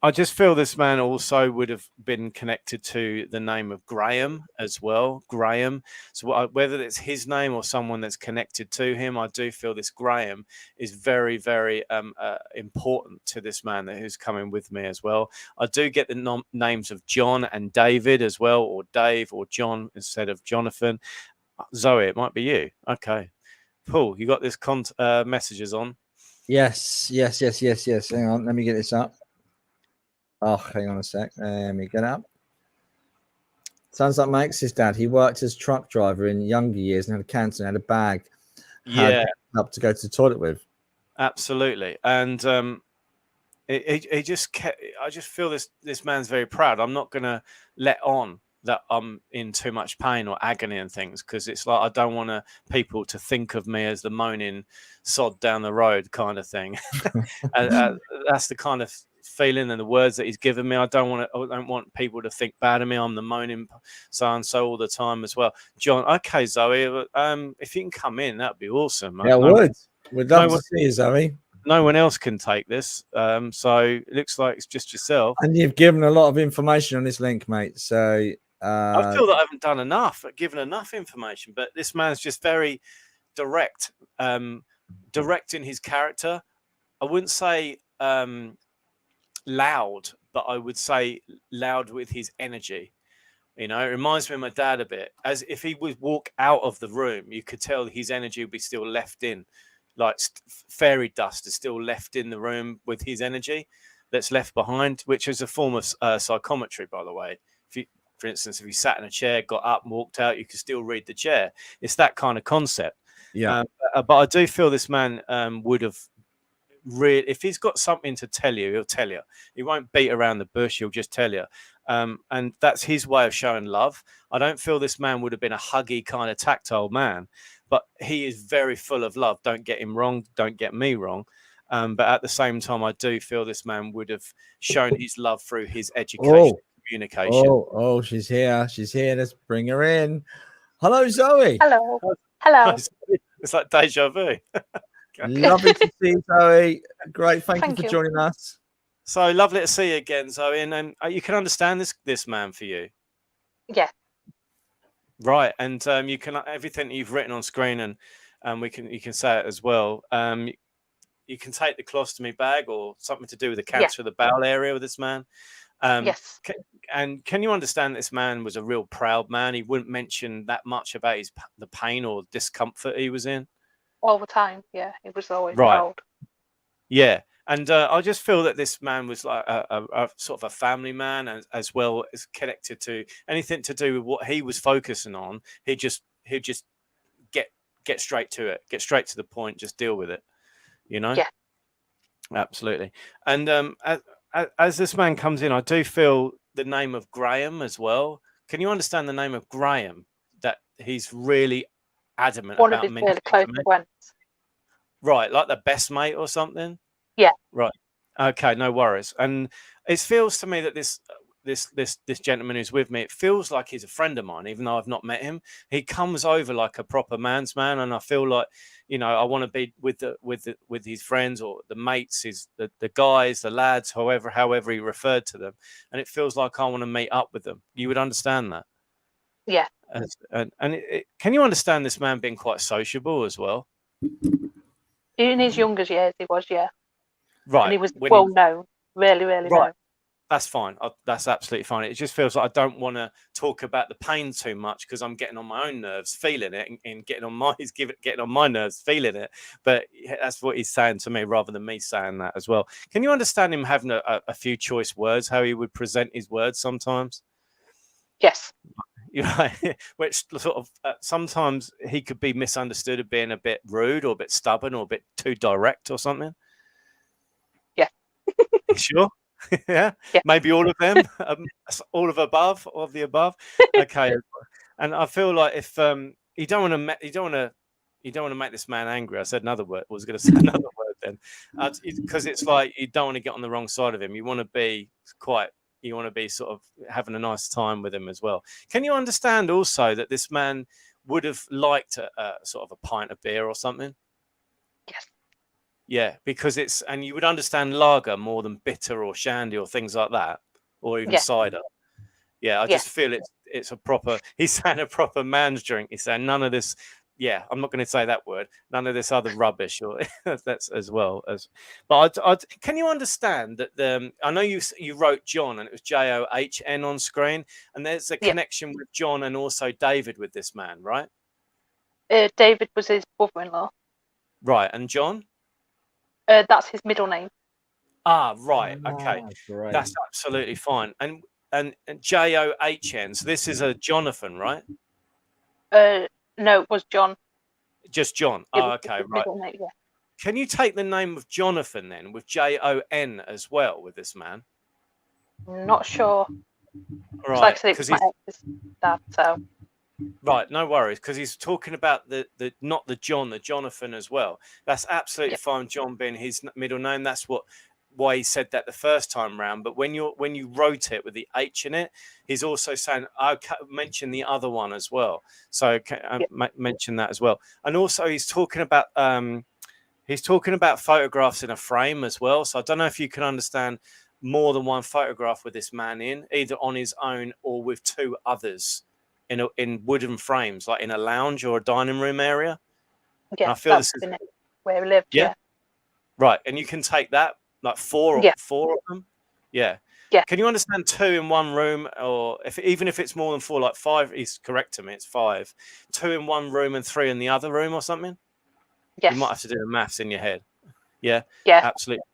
I just feel this man also would have been connected to the name of Graham as well. Graham. So whether it's his name or someone that's connected to him, I do feel this Graham is very, very important to this man who's coming with me as well. I do get the names of John and David as well, or Dave or John instead of Jonathan. Zoe, it might be you. Okay. Paul, you got this messages on? Yes. Hang on. Let me get this up. Oh, hang on a sec. Let me get up. Sounds like my ex's dad. He worked as truck driver in younger years and had cancer and had a bag. Up to go to the toilet with. Absolutely. And I just feel this man's very proud. I'm not going to let on that I'm in too much pain or agony and things, because it's like I don't want people to think of me as the moaning sod down the road kind of thing. That's the kind of feeling and the words that he's given me. I don't want people to think bad of me. I'm the moaning so and so all the time as well. John, okay, Zoe, if you can come in, that'd be awesome. Yeah, we'd love to see you, Zoe. No one else can take this, so it looks like it's just yourself. And you've given a lot of information on this link, mate. So I feel that I haven't done enough, given enough information. But this man's just very direct, direct in his character. I wouldn't say loud, but I would say loud with his energy. You know, it reminds me of my dad a bit. As if he would walk out of the room, you could tell his energy would be still left in. Like fairy dust is still left in the room with his energy that's left behind, which is a form of psychometry, by the way. If you, for instance, if you sat in a chair, got up and walked out, you could still read the chair. It's that kind of concept. Yeah. But I do feel this man would have really, if he's got something to tell you, he'll tell you. He won't beat around the bush. He'll just tell you. And that's his way of showing love. I don't feel this man would have been a huggy kind of tactile man, but he is very full of love. Don't get him wrong. Don't get me wrong. But at the same time, I do feel this man would have shown his love through his education, communication. Oh, she's here. She's here. Let's bring her in. Hello, Zoe. Hello. Hello. It's like deja vu. Lovely to see you, Zoe. Great. Thank you for joining us. So lovely to see you again, Zoe. And you can understand this man for you. Yeah. Right. And you can, everything you've written on screen, and you can say it as well. You can take the colostomy bag or something to do with the cancer of the bowel area with this man. Yes. Can you understand this man was a real proud man? He wouldn't mention that much about the pain or discomfort he was in. All the time. Yeah. He was always right. proud. Yeah. And I just feel that this man was like a sort of a family man, as well as connected to anything to do with what he was focusing on. He'd just get straight to it, get straight to the point, just deal with it. You know? Yeah. Absolutely. And as this man comes in, I do feel the name of Graham as well. Can you understand the name of Graham? That he's really adamant One about of his really close friends. Right, like the best mate or something. Yeah. Right. Okay, no worries. And it feels to me that this gentleman who's with me, it feels like he's a friend of mine, even though I've not met him. He comes over like a proper man's man, and I feel like, you know, I want to be with his friends or the mates, the guys, the lads, however he referred to them, and it feels like I want to meet up with them. You would understand that. Yeah. Can you understand this man being quite sociable as well? In his younger years, he was, yeah. Right. And he was well known, really, really known. That's fine. That's absolutely fine. It just feels like I don't want to talk about the pain too much because I'm getting on my own nerves, feeling it, and getting on my nerves, feeling it. But that's what he's saying to me, rather than me saying that as well. Can you understand him having a few choice words? How he would present his words sometimes? Yes. You know, which sort of sometimes he could be misunderstood as being a bit rude or a bit stubborn or a bit too direct or something. Yeah. Sure. Yeah, maybe all of them, all of the above. Okay, and I feel like if you don't want to make this man angry. I said another word. I was going to say another word then, because it's like you don't want to get on the wrong side of him. You want to be sort of having a nice time with him as well. Can you understand also that this man would have liked a sort of a pint of beer or something? Yes. Yeah, because and you would understand lager more than bitter or shandy or things like that, or even cider. Yeah, I just feel it's a proper. He's saying a proper man's drink. He's saying none of this. Yeah, I'm not going to say that word. None of this other rubbish, or that's as well as. But can you understand that? I know you wrote John, and it was John on screen, and there's a connection with John and also David with this man, right? David was his brother-in-law. Right, and John. That's his middle name. Ah, right. Okay, great. That's absolutely fine. And John. So this is a Jonathan, right? No, it was John. Just John. Oh, okay, right. Name, yeah. Can you take the name of Jonathan then with Jon as well with this man? Not sure. Right. Like I said, it was my ex's dad, so. Right, no worries, because he's talking about the not the John, the Jonathan as well. That's absolutely fine. John being his middle name. That's what why he said that the first time round, but when you wrote it with the H in it, he's also saying, I mention the other one as well. So mention that as well. And also he's talking about photographs in a frame as well. So I don't know if you can understand more than one photograph with this man in, either on his own or with two others in wooden frames, like in a lounge or a dining room area. Yeah, and I feel this is where we lived. Yeah. Right. And you can take that. Like four of them. Yeah. Can you understand 2 in one room, or even if it's more than 4, like 5? He's correct to me. It's 5. 2 in one room and 3 in the other room, or something. Yes. You might have to do the maths in your head. Yeah. Yeah. Absolutely.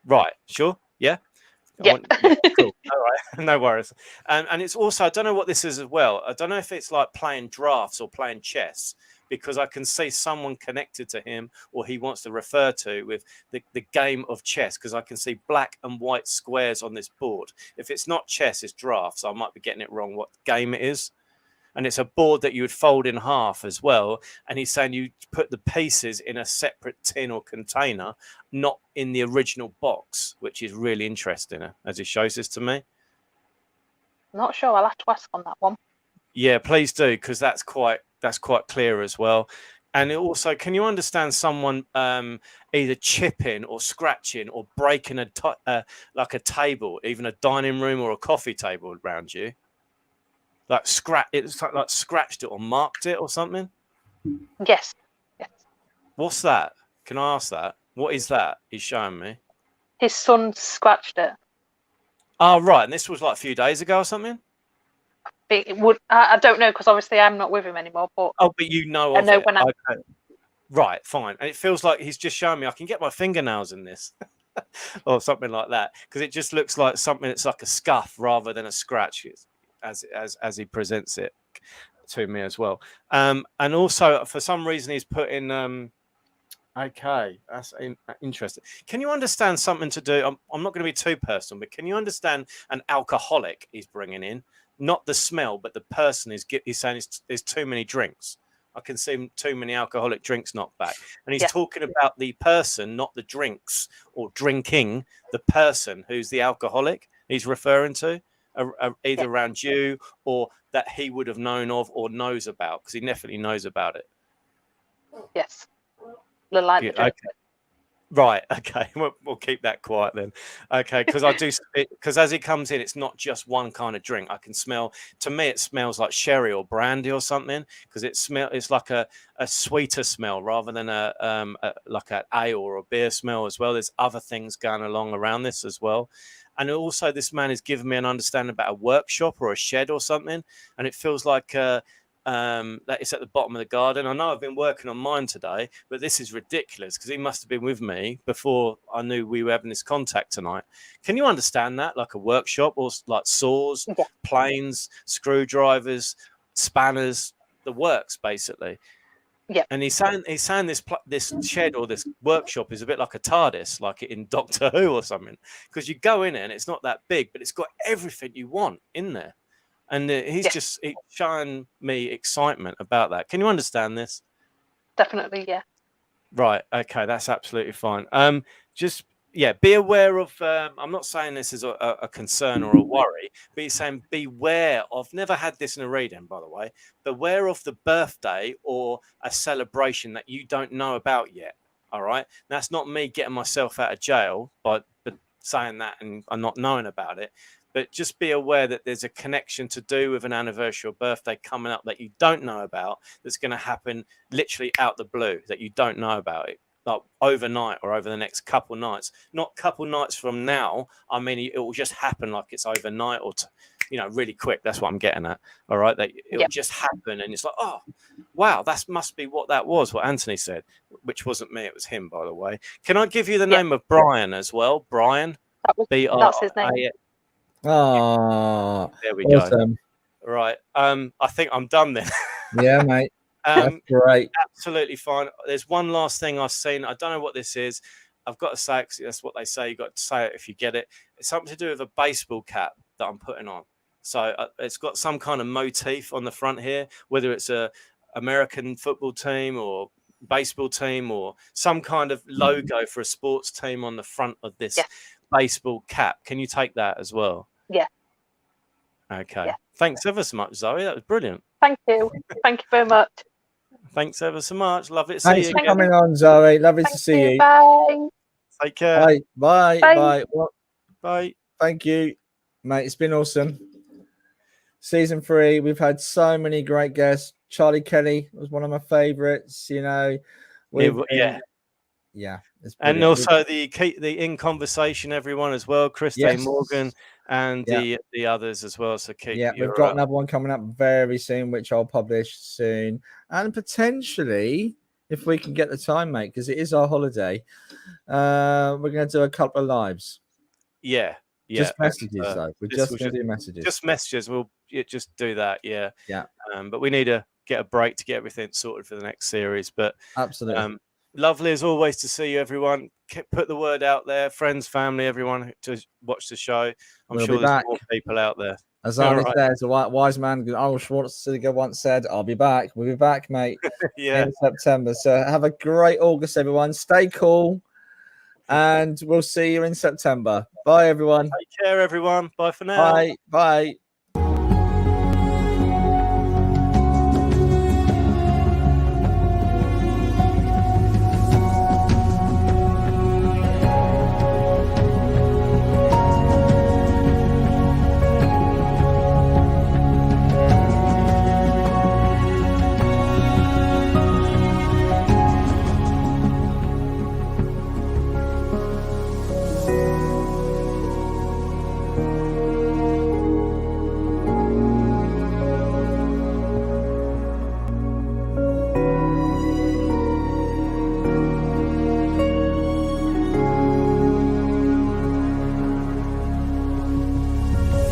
Right. Sure. Yeah. Yeah. Cool. All right. No worries. And it's also, I don't know what this is as well. I don't know if it's like playing drafts or playing chess, because I can see someone connected to him, or he wants to refer to with the game of chess, because I can see black and white squares on this board. If it's not chess, it's drafts. I might be getting it wrong what game it is. And it's a board that you would fold in half as well. And he's saying you put the pieces in a separate tin or container, not in the original box, which is really interesting as he shows this to me. Not sure. I'll have to ask on that one. Yeah, please do, because that's quite clear as well. And also, can you understand someone either chipping or scratching or breaking like a table, even a dining room or a coffee table around you? Like it's like scratched it or marked it or something? Yes. Yes. What's that? Can I ask that? What is that he's showing me? His son scratched it. Oh, right. And this was like a few days ago or something? It would. I don't know, because obviously I'm not with him anymore. But but you know I of know it. when Okay. Right, fine. And it feels like he's just showing me I can get my fingernails in this or something like that, because it just looks like something that's like a scuff rather than a scratch as he presents it to me as well. And also, for some reason, he's put in okay, that's interesting. Can you understand something to do? I'm not going to be too personal, but can you understand an alcoholic he's bringing in? Not the smell, but the person he's saying there's too many drinks. I can see too many alcoholic drinks knocked back. And he's talking about the person, not the drinks or drinking, the person who's the alcoholic he's referring to, either around you or that he would have known of or knows about, because he definitely knows about it. Yes. The light. Okay. Right. Okay. We'll keep that quiet then. Okay. Because as he comes in, it's not just one kind of drink. I can smell. To me, it smells like sherry or brandy or something, because it's like a sweeter smell rather than like an ale or a beer smell as well. There's other things going along around this as well. And also, this man is giving me an understanding about a workshop or a shed or something, and it feels like that it's at the bottom of the garden. I know I've been working on mine today, but this is ridiculous, because he must have been with me before I knew we were having this contact tonight. Can you understand that? Like a workshop, or like saws, planes, screwdrivers, spanners, the works basically. Yeah. And he's saying this shed or this workshop is a bit like a TARDIS, like in Doctor Who or something, because you go in it and it's not that big, but it's got everything you want in there. And he's showing me excitement about that. Can you understand this? Definitely, yeah. Right. Okay, that's absolutely fine. Be aware of. I'm not saying this is a concern or a worry, but he's saying beware of. Never had this in a reading, by the way. Beware of the birthday or a celebration that you don't know about yet. All right. That's not me getting myself out of jail by saying that and not knowing about it. But just be aware that there's a connection to do with an anniversary or birthday coming up that you don't know about, that's going to happen literally out the blue, that you don't know about it, like overnight or over the next couple nights. Not couple nights from now. I mean, it will just happen like it's overnight or, really quick. That's what I'm getting at. All right. That it'll just happen. And it's like, oh, wow, that must be what that was, what Anthony said, which wasn't me. It was him, by the way. Can I give you the name of Brian as well? Brian. That's his name. Oh, there we awesome. Go. Right. I think I'm done then. Yeah, mate. That's great. Absolutely fine. There's one last thing I've seen. I don't know what this is. I've got to say it, 'cause that's what they say. You've got to say it if you get it. It's something to do with a baseball cap that I'm putting on. So it's got some kind of motif on the front here, whether it's a American football team or baseball team or some kind of logo for a sports team on the front of this baseball cap. Can you take that as well? Yeah. Okay. Yeah. Thanks ever so much, Zoe. That was brilliant. Thank you. Thank you very much. Thanks ever so much. Lovely to see Thanks you for again. coming on, Zoe. Lovely to Thank see you. you. Bye. Take care. Bye. Bye. Bye. Bye. Well, Bye. thank you, mate. It's been awesome. Season 3, we've had so many great guests. Charlie Kelly was one of my favorites. You know, Yeah. It's And brilliant. also the In Conversation, everyone as well. Chris Yes. Morgan and the others as well. So keep we've got another one coming up very soon, which I'll publish soon. And potentially, if we can get the time, mate, because it is our holiday, we're going to do a couple of lives. Yeah. Just messages, though. We're just going to do messages. Just messages. We'll just do that. Yeah. Yeah. But we need to get a break to get everything sorted for the next series. But absolutely. Lovely as always to see you, everyone. Put the word out there, friends, family, everyone to watch the show. I'm sure there's more people out there. As Arnie says, a wise man, Arnold Schwarzenegger once said, "I'll be back." We'll be back, mate. In September. So have a great August, everyone. Stay cool, and we'll see you in September. Bye, everyone. Take care, everyone. Bye for now. Bye. Bye.